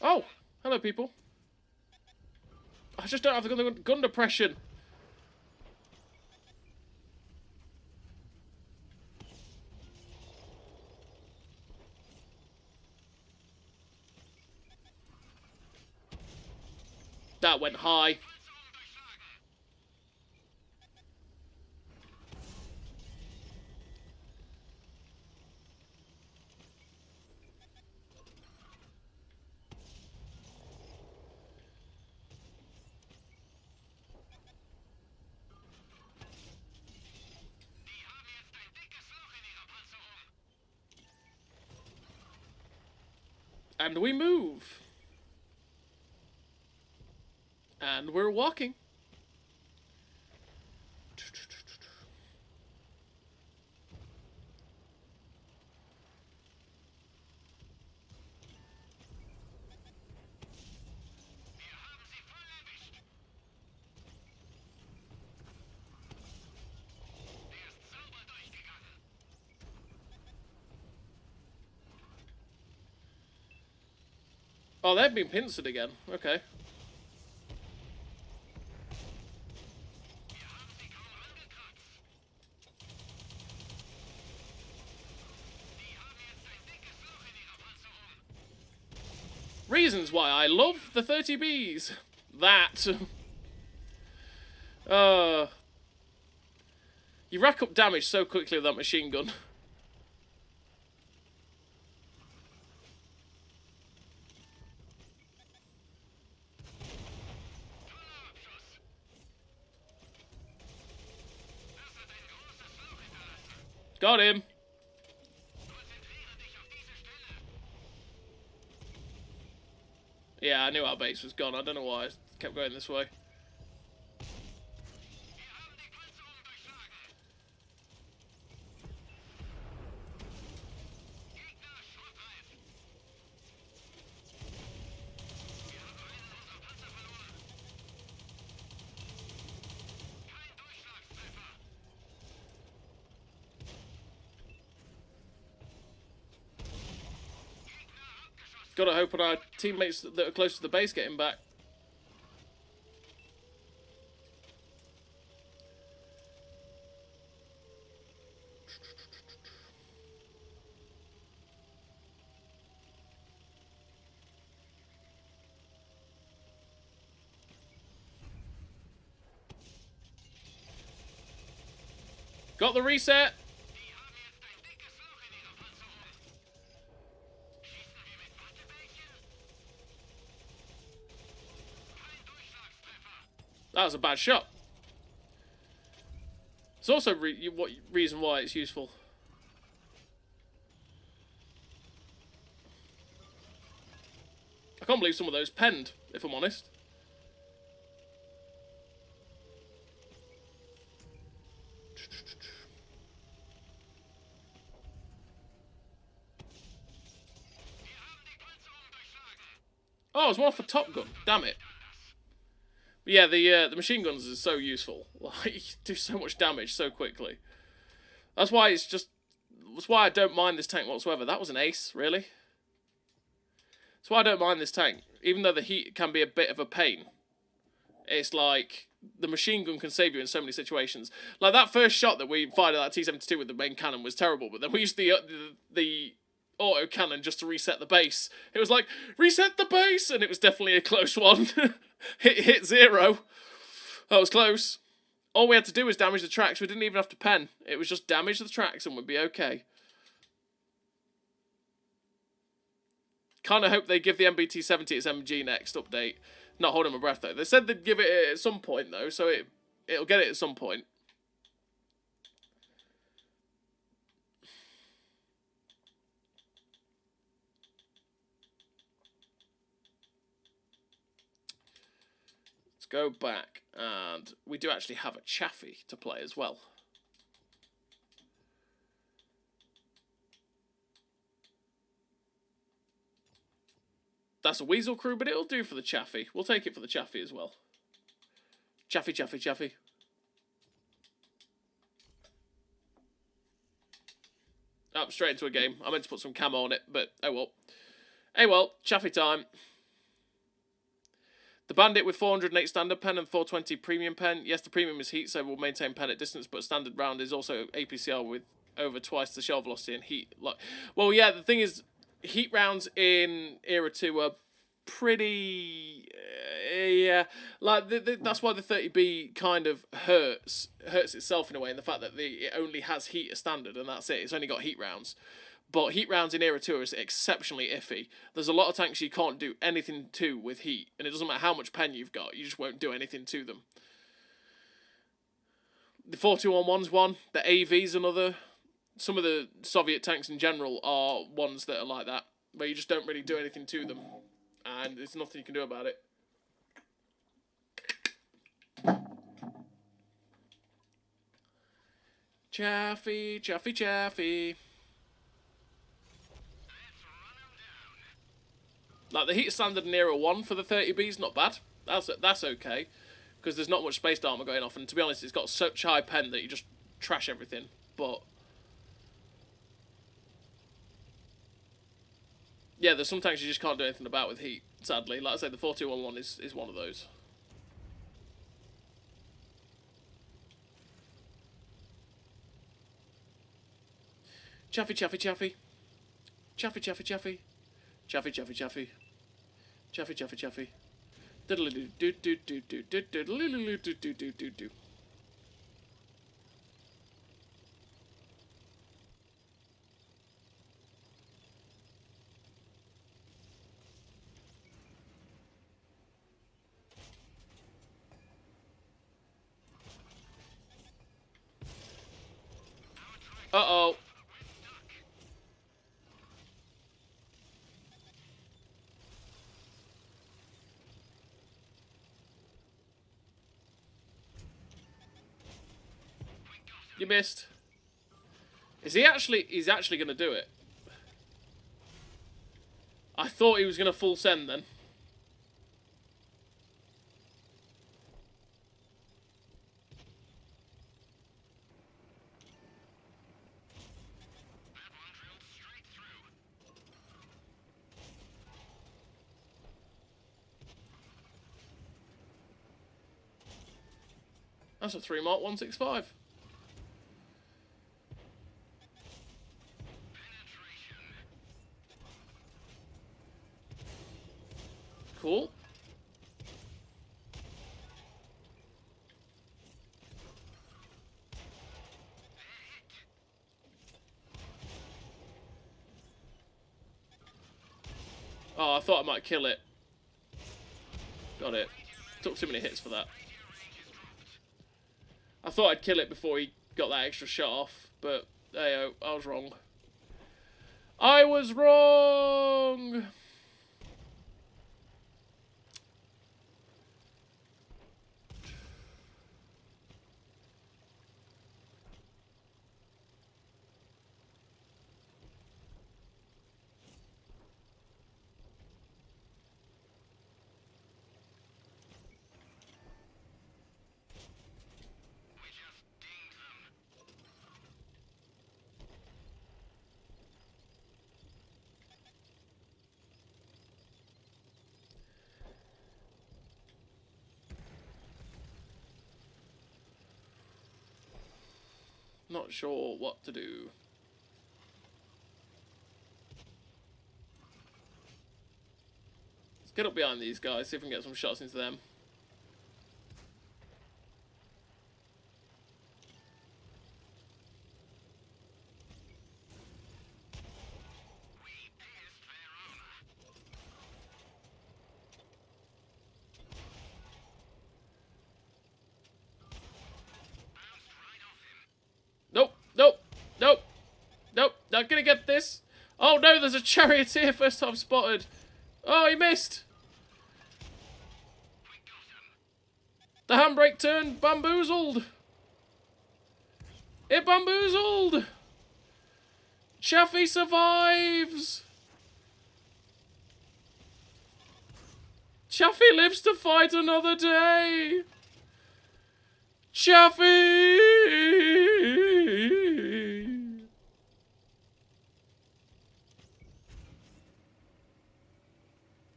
Oh, hello people. I just don't have the gun depression. That went high. And we move. And we're walking. Oh, they've been pincered again. Okay. Reasons why I love the 30Bs. That. You rack up damage so quickly with that machine gun. Got him. Yeah, I knew our base was gone. I don't know why I kept going this way. Gotta hope on our teammates that are close to the base getting back. Got the reset. That was a bad shot. It's also reason why it's useful. I can't believe some of those penned, if I'm honest. Oh, it's one for Top Gun. Damn it. But yeah, the machine guns is so useful. Like, you do so much damage so quickly. That's why that's why I don't mind this tank whatsoever. That was an ace, really. That's why I don't mind this tank. Even though the heat can be a bit of a pain. It's like, the machine gun can save you in so many situations. Like, that first shot that we fired at that T-72 with the main cannon was terrible, but then we used the auto cannon just to reset the base. It was like, reset the base! And it was definitely a close one. hit 0. That was close. All we had to do was damage the tracks. We didn't even have to pen. It was just damage the tracks and we'd be okay. Kind of hope they give the MBT-70 its MG next update. Not holding my breath though. They said they'd give it at some point though, so it'll get it at some point. Let's go back, and we do actually have a Chaffee to play as well. That's a Weasel crew, but it'll do for the Chaffee. We'll take it for the Chaffee as well. Chaffee, Chaffee, Chaffee. Oh, straight into a game. I meant to put some camo on it, but oh well. Hey well, Chaffee time. The Bandit with 408 standard pen and 420 premium pen. Yes, the premium is heat, so we'll maintain pen at distance, but standard round is also APCR with over twice the shell velocity and heat. Like, well, yeah, the thing is, heat rounds in Era 2 are pretty... yeah, like, that's why the 30B kind of hurts itself in a way, in the fact that it only has heat as standard, and that's it. It's only got heat rounds. But heat rounds in Era 2 are exceptionally iffy. There's a lot of tanks you can't do anything to with heat, and it doesn't matter how much pen you've got, you just won't do anything to them. The 4211's one, the AV's another. Some of the Soviet tanks in general are ones that are like that, where you just don't really do anything to them, and there's nothing you can do about it. Chaffee, Chaffee, Chaffee. Like, the heat standard in Era 1 for the 30B is not bad. That's okay. Because there's not much spaced armor going off. And to be honest, it's got such high pen that you just trash everything. But yeah, there's some tanks you just can't do anything about with heat, sadly. Like I say, the 4211 is one of those. Chaffee, Chaffee, Chaffee. Chaffee, Chaffee, Chaffee. Chaffee, Chaffee, Chaffee. Chuffy, chuffy, chuffy. Diddly doo doo doo doo doo doo doo doo doo doo doo doo doo. Uh-oh. You missed. Is he actually... He's actually going to do it. I thought he was going to full send then. That's a 3 mark 165. Cool. Oh, I thought I might kill it. Got it. Took too many hits for that. I thought I'd kill it before he got that extra shot off, but hey, I was wrong. I was wrong! Not sure what to do. Let's get up behind these guys, see if we can get some shots into them. Nope, nope, nope, nope, not gonna get this. Oh no, there's a charioteer first time spotted. Oh, he missed. The handbrake turned bamboozled. It bamboozled. Chaffee survives. Chaffee lives to fight another day. Chaffee!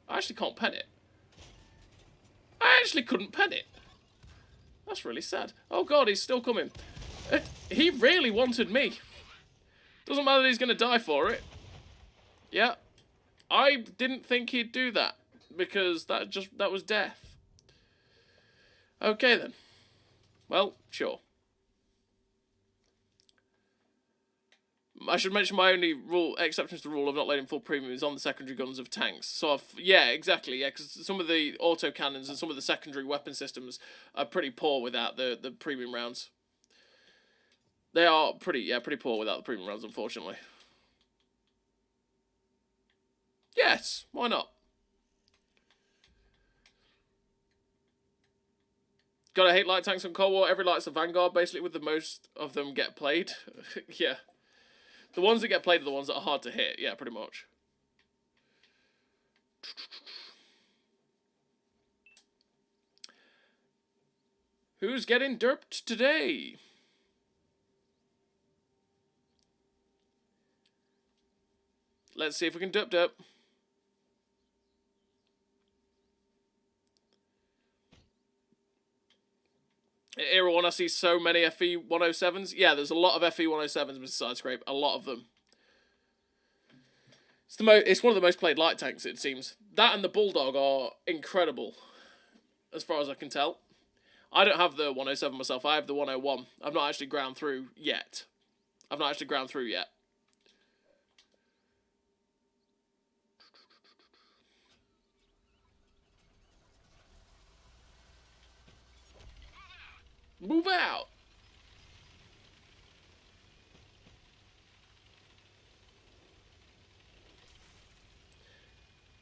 I actually can't pen it. I actually couldn't pen it. That's really sad. Oh god, he's still coming. He really wanted me. Doesn't matter that he's going to die for it. Yeah. I didn't think he'd do that. Because that was death. Okay then. Well, sure. I should mention my only exception to the rule of not letting full premium is on the secondary guns of tanks. So, yeah, exactly, yeah, because some of the autocannons and some of the secondary weapon systems are pretty poor without the premium rounds. They are pretty poor without the premium rounds, unfortunately. Yes, why not? Gotta hate light tanks on Cold War. Every light's a Vanguard, basically, with the most of them get played. Yeah. The ones that get played are the ones that are hard to hit. Yeah, pretty much. Who's getting derped today? Let's see if we can derp. Era 1, I see so many FE 107s. Yeah, there's a lot of FE 107s, Mr. Sidescrape. A lot of them. It's one of the most played light tanks, it seems. That and the Bulldog are incredible, as far as I can tell. I don't have the 107 myself, I have the 101. I've not actually ground through yet. Move out!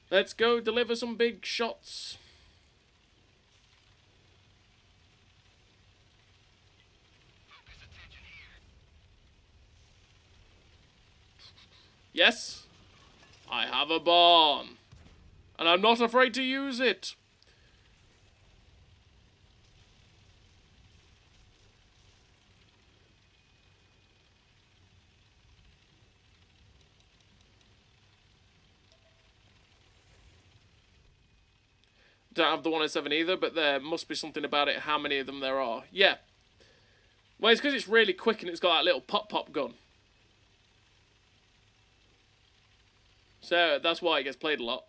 Let's go deliver some big shots. Yes, I have a bomb. And I'm not afraid to use it. Don't have the 107 either, but there must be something about it, how many of them there are. Yeah. Well, it's because it's really quick and it's got that little pop-pop gun. So, that's why it gets played a lot.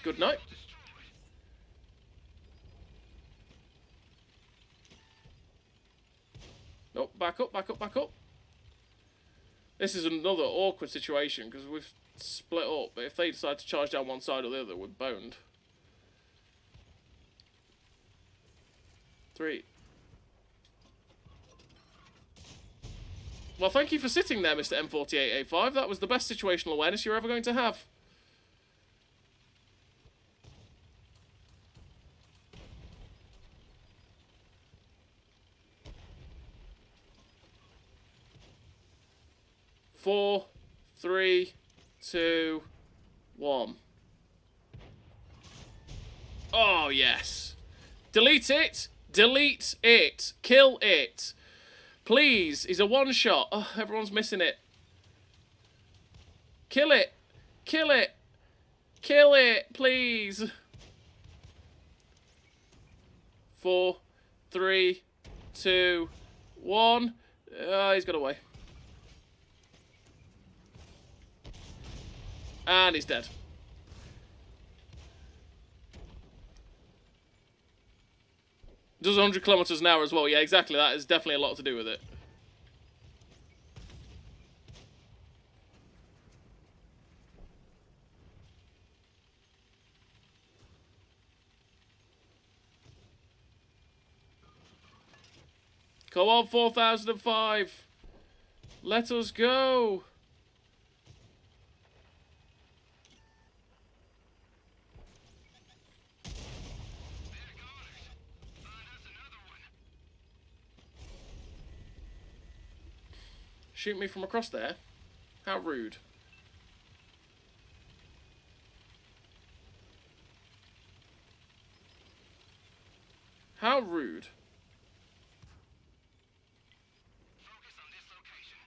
Good night. Oh, back up, back up, back up. This is another awkward situation because we've split up, but if they decide to charge down one side or the other, we're boned. 3. Well, thank you for sitting there, Mr. M48A5. That was the best situational awareness you're ever going to have. Four, 3, 2, 1. Oh, yes. Delete it. Delete it. Kill it. Please. He's a one-shot. Oh, everyone's missing it. Kill it. Kill it. Kill it, please. 4, 3, 2, 1. He's got away. And he's dead. Does 100 kilometers an hour as well. Yeah, exactly. That is definitely a lot to do with it. Come on, 4005. Let us go. Shoot me from across there? How rude. How rude. Focus on this location.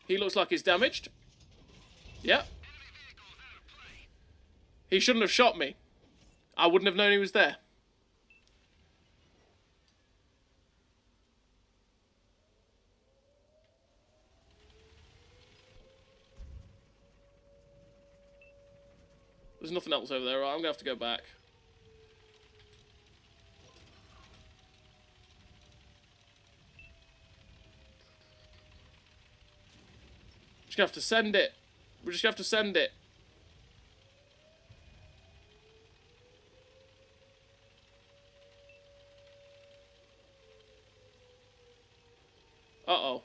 He looks like he's damaged. Yep. He shouldn't have shot me. I wouldn't have known he was there. There's nothing else over there. Right, I'm going to have to go back. Just going to have to send it. We're just going to have to send it. Uh-oh.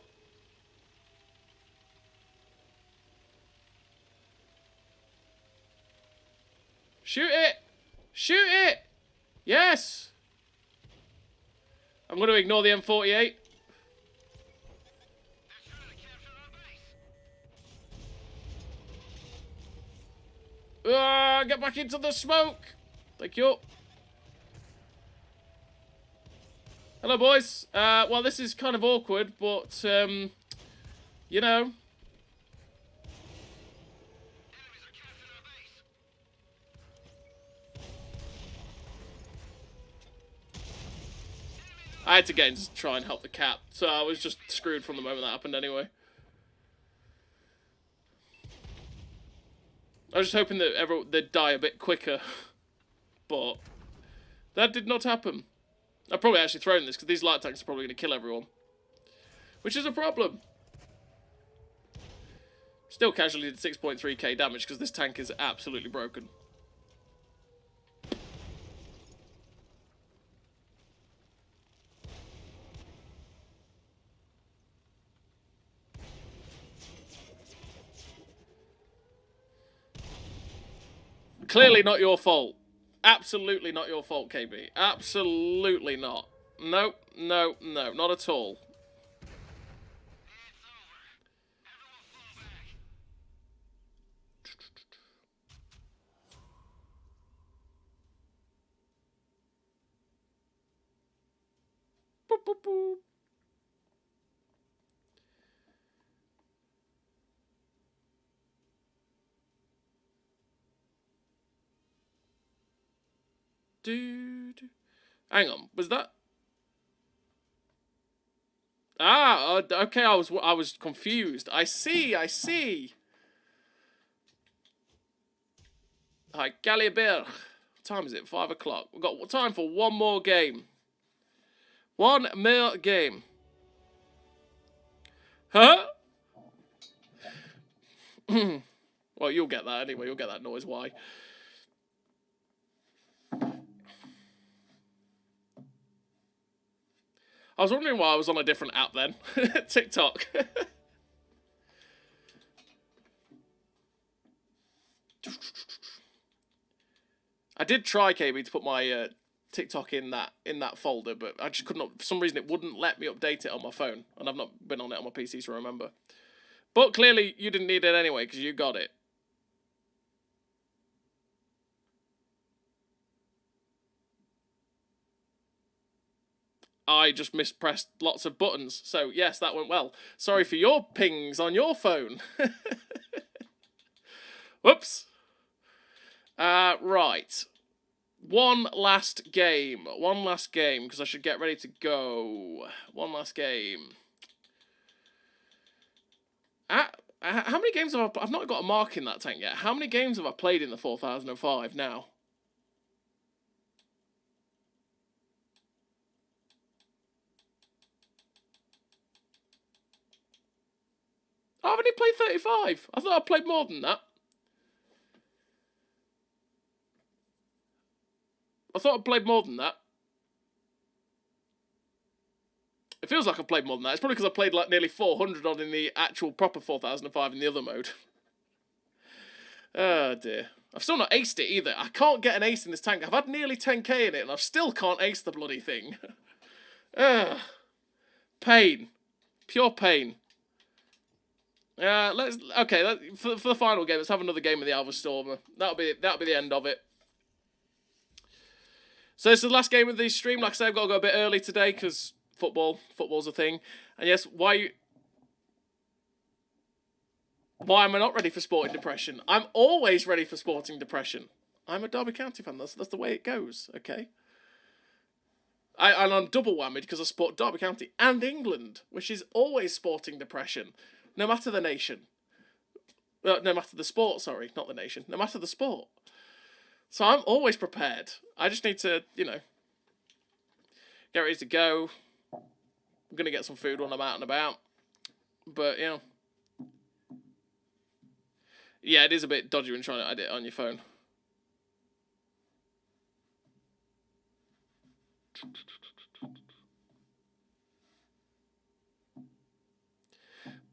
Shoot it! Shoot it! Yes! I'm going to ignore the M48. Ah, get back into the smoke! Thank you. Hello, boys. Well, this is kind of awkward, but, you know. I had to get in to try and help the cat, so I was just screwed from the moment that happened anyway. I was just hoping that they'd die a bit quicker, but that did not happen. I've probably actually thrown this, because these light tanks are probably going to kill everyone. Which is a problem. Still casually did 6.3k damage, because this tank is absolutely broken. Clearly not your fault. Absolutely not your fault, KB. Absolutely not. No, no, no, not at all. Boop, boop, boop. Dude. Hang on, was that? Ah, okay, I was confused. I see, I see. Hi, Galliabert. What time is it? 5 o'clock. We've got time for one more game. One more game. Huh? Well, you'll get that anyway. You'll get that noise. Why? I was wondering why I was on a different app then. TikTok. I did try, KB, to put my TikTok in that folder, but I just couldn't. For some reason, it wouldn't let me update it on my phone, and I've not been on it on my PC, so I remember. But clearly, you didn't need it anyway because you got it. I just mispressed lots of buttons, so yes, that went well. Sorry for your pings on your phone. Whoops. Right. One last game, because I should get ready to go. One last game. How many games have I've not got a mark in that tank yet. How many games have I played in the 4005 now? I've only played 35. I thought I played more than that. I thought I played more than that. It feels like I've played more than that. It's probably because I played like nearly 400 on in the actual proper 4005 in the other mode. Oh dear. I've still not aced it either. I can't get an ace in this tank. I've had nearly 10k in it and I still can't ace the bloody thing. Pain. Pure pain. For the final game, let's have another game of the Alvis Stormer. That'll be the end of it. So this is the last game of the stream. Like I said, I've got to go a bit early today because football's a thing. And yes, why am I not ready for sporting depression? I'm always ready for sporting depression. I'm a Derby County fan. That's the way it goes. Okay. And I'm double whammied because I support Derby County and England, which is always sporting depression. No matter the nation. No matter the sport, sorry, not the nation. No matter the sport. So I'm always prepared. I just need to, get ready to go. I'm going to get some food when I'm out and about. But, yeah, it is a bit dodgy when trying to edit on your phone.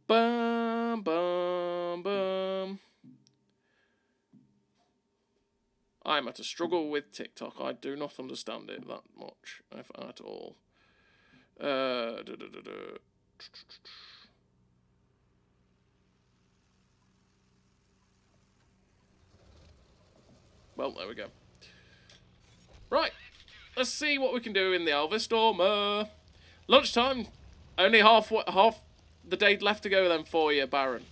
Bum, bum, bum. I am at a struggle with TikTok. I do not understand it that much, if at all. Well, there we go. Right, let's see what we can do in the Alvis Stormer. Lunchtime. Only half the day left to go then for you, Baron.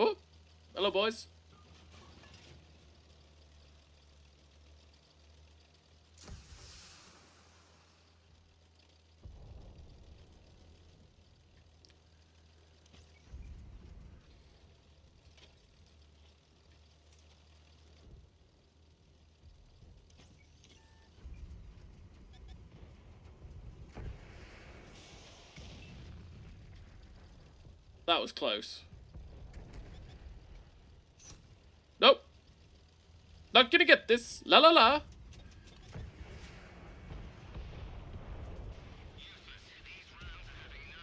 Oh, hello, boys. That was close. Nope. Not gonna get this. La la la.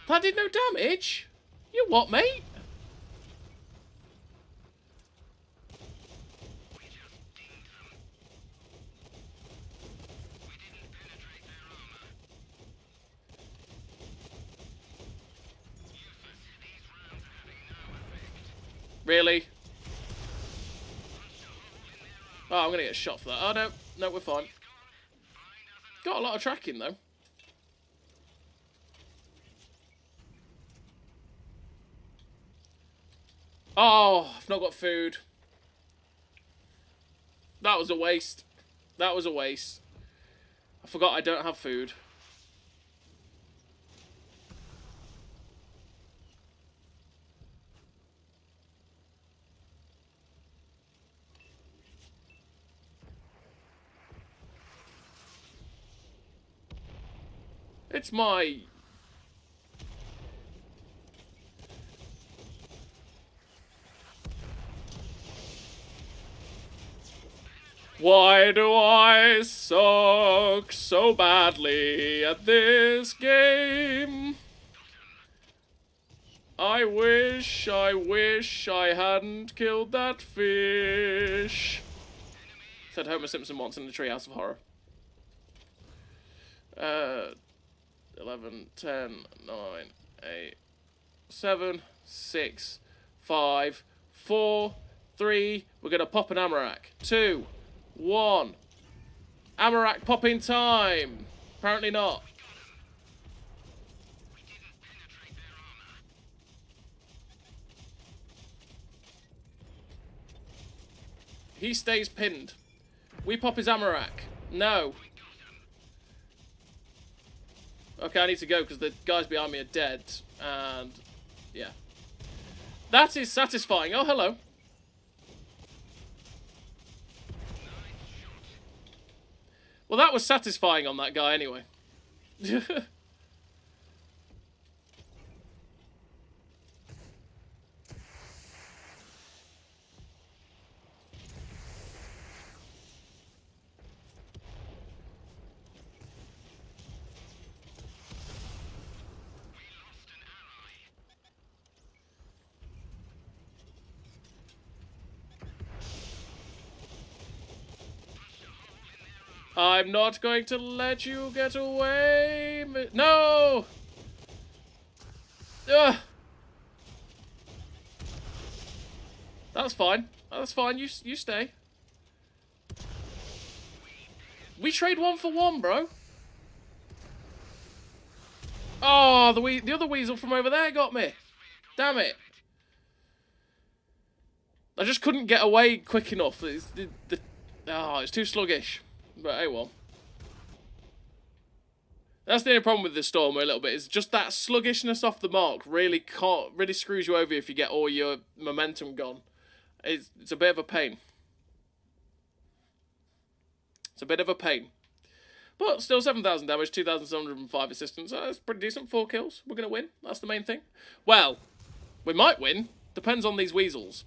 That did no damage? You what, mate? Really? Oh, I'm gonna get shot for that. Oh, no. No, we're fine. Got a lot of tracking, though. Oh, I've not got food. That was a waste. That was a waste. I forgot I don't have food. It's my... Why do I suck so badly at this game? I wish I hadn't killed that fish. Said Homer Simpson once in the Treehouse of Horror. 11, 10, 9, 8, 7, 6, 5, 4, 3. We're going to pop an Amarak. 2, 1. Amarak popping time. Apparently not. He stays pinned. We pop his Amarak. No. Okay, I need to go because the guys behind me are dead. And, yeah. That is satisfying. Oh, hello. Well, that was satisfying on that guy anyway. I'm not going to let you get away. No! Ugh. That's fine. That's fine. You stay. We trade 1 for 1, bro. Oh, the other weasel from over there got me. Damn it. I just couldn't get away quick enough. It's too sluggish. But hey, well. That's the only problem with this Stormer a little bit. Is just that sluggishness off the mark really screws you over if you get all your momentum gone. It's a bit of a pain. It's a bit of a pain. But still 7,000 damage, 2,705 assistance. That's pretty decent. 4 kills. We're going to win. That's the main thing. Well, we might win. Depends on these weasels.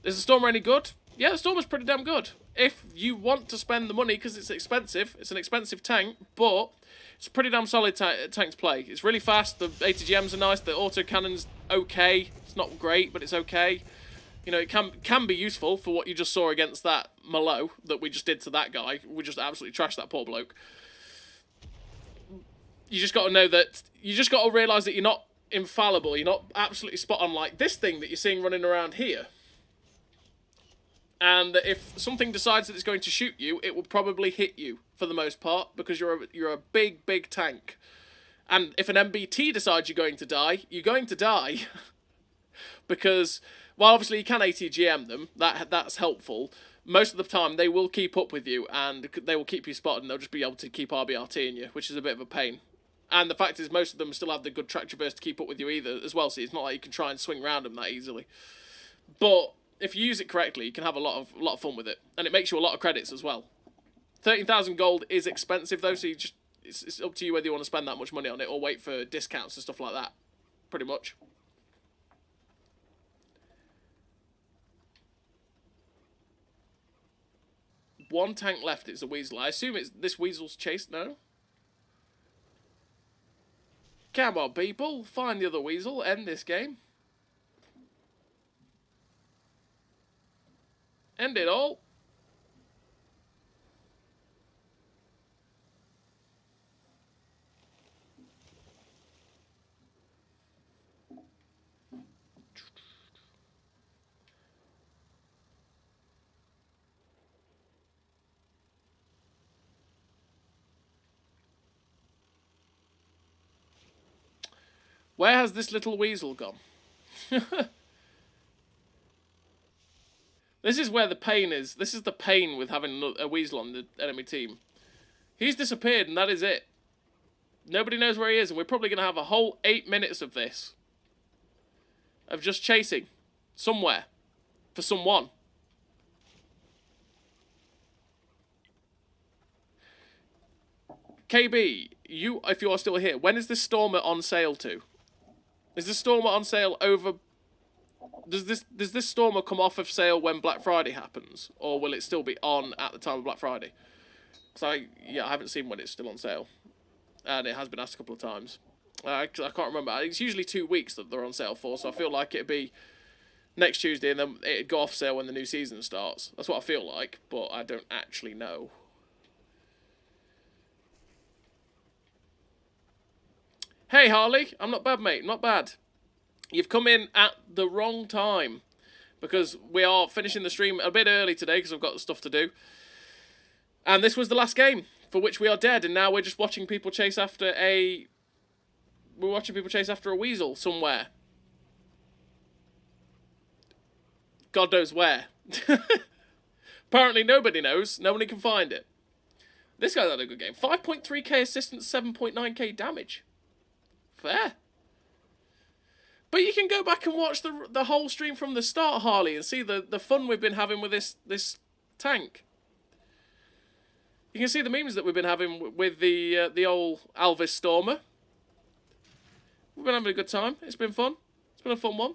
Is the Stormer any good? Yeah, the Stormer's pretty damn good. If you want to spend the money, because it's an expensive tank, but it's a pretty damn solid tank to play. It's really fast, the ATGMs are nice, the autocannon's okay. It's not great, but it's okay. You know, it can be useful for what you just saw against that Malo that we just did to that guy. We just absolutely trashed that poor bloke. You just got to know that, you just got to realise that you're not infallible, you're not absolutely spot on like this thing that you're seeing running around here. And if something decides that it's going to shoot you, it will probably hit you for the most part because you're a big tank. And if an MBT decides you're going to die, you're going to die. Because, well, obviously you can ATGM them, that's helpful. Most of the time they will keep up with you and they will keep you spotted and they'll just be able to keep RBRTing you, which is a bit of a pain. And the fact is most of them still have the good track traverse to keep up with you either as well, so it's not like you can try and swing around them that easily. But if you use it correctly, you can have a lot of fun with it, and it makes you a lot of credits as well. 13,000 gold is expensive though, so you just it's up to you whether you want to spend that much money on it or wait for discounts and stuff like that. Pretty much. One tank left. It's a weasel. I assume it's this weasel's chased. No. Come on, people, find the other weasel. End this game. End it all. Where has this little weasel gone? This is where the pain is. This is the pain with having a weasel on the enemy team. He's disappeared and that is it. Nobody knows where he is and we're probably going to have a whole 8 minutes of this. Of just chasing. Somewhere. For someone. KB, if you are still here, when is this Stormer on sale to? Is this Stormer on sale over... Does this Stormer come off of sale when Black Friday happens? Or will it still be on at the time of Black Friday? Because I haven't seen when it's still on sale. And it has been asked a couple of times. I can't remember. It's usually 2 weeks that they're on sale for, so I feel like it'd be next Tuesday and then it'd go off sale when the new season starts. That's what I feel like, but I don't actually know. Hey Harley, I'm not bad, mate, not bad. You've come in at the wrong time because we are finishing the stream a bit early today because I've got stuff to do. And this was the last game for which we are dead, and now we're just watching people chase after a... We're watching people chase after a weasel somewhere. God knows where. Apparently nobody knows. Nobody can find it. This guy's had a good game. 5.3k assistance, 7.9k damage. Fair. But you can go back and watch the whole stream from the start, Harley, and see the fun we've been having with this tank. You can see the memes that we've been having with the old Alvis Stormer. We've been having a good time. It's been fun. It's been a fun one.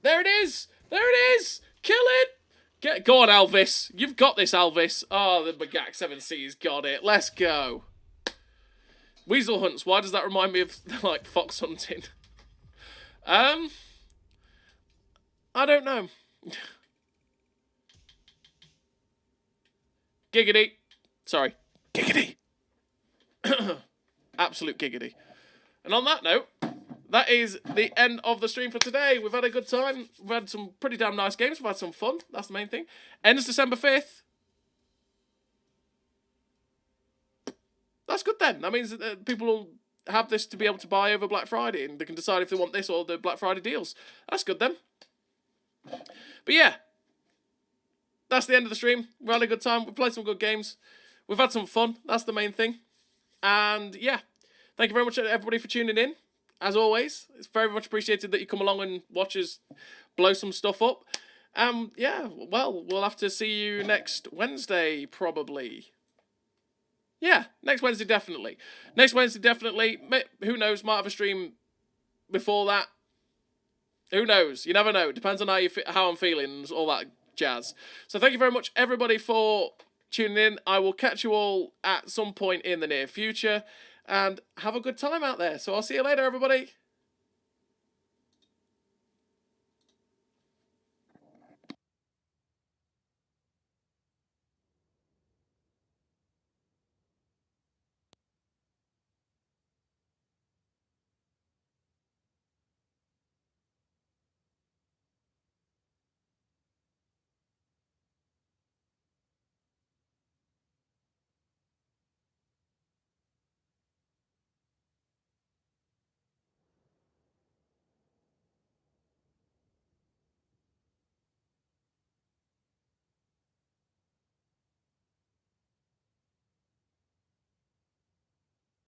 There it is! There it is! Kill it! Go on, Alvis. You've got this, Alvis. Oh, the Magak 7C's got it. Let's go. Weasel hunts. Why does that remind me of, like, fox hunting? I don't know. Giggity. Sorry. Giggity. Absolute giggity. And on that note, that is the end of the stream for today. We've had a good time. We've had some pretty damn nice games. We've had some fun. That's the main thing. Ends December 5th. That's good then. That means that people will have this to be able to buy over Black Friday and they can decide if they want this or the Black Friday deals. That's good then. But yeah. That's the end of the stream. We had a good time. We played some good games. We've had some fun. That's the main thing. And yeah. Thank you very much everybody for tuning in. As always. It's very much appreciated that you come along and watch us blow some stuff up. Yeah. Well, we'll have to see you next Wednesday probably. Yeah, next Wednesday definitely. Next Wednesday definitely. Who knows, might have a stream before that. Who knows? You never know. Depends on how I'm feeling and all that jazz. So thank you very much, everybody, for tuning in. I will catch you all at some point in the near future. And have a good time out there. So I'll see you later, everybody.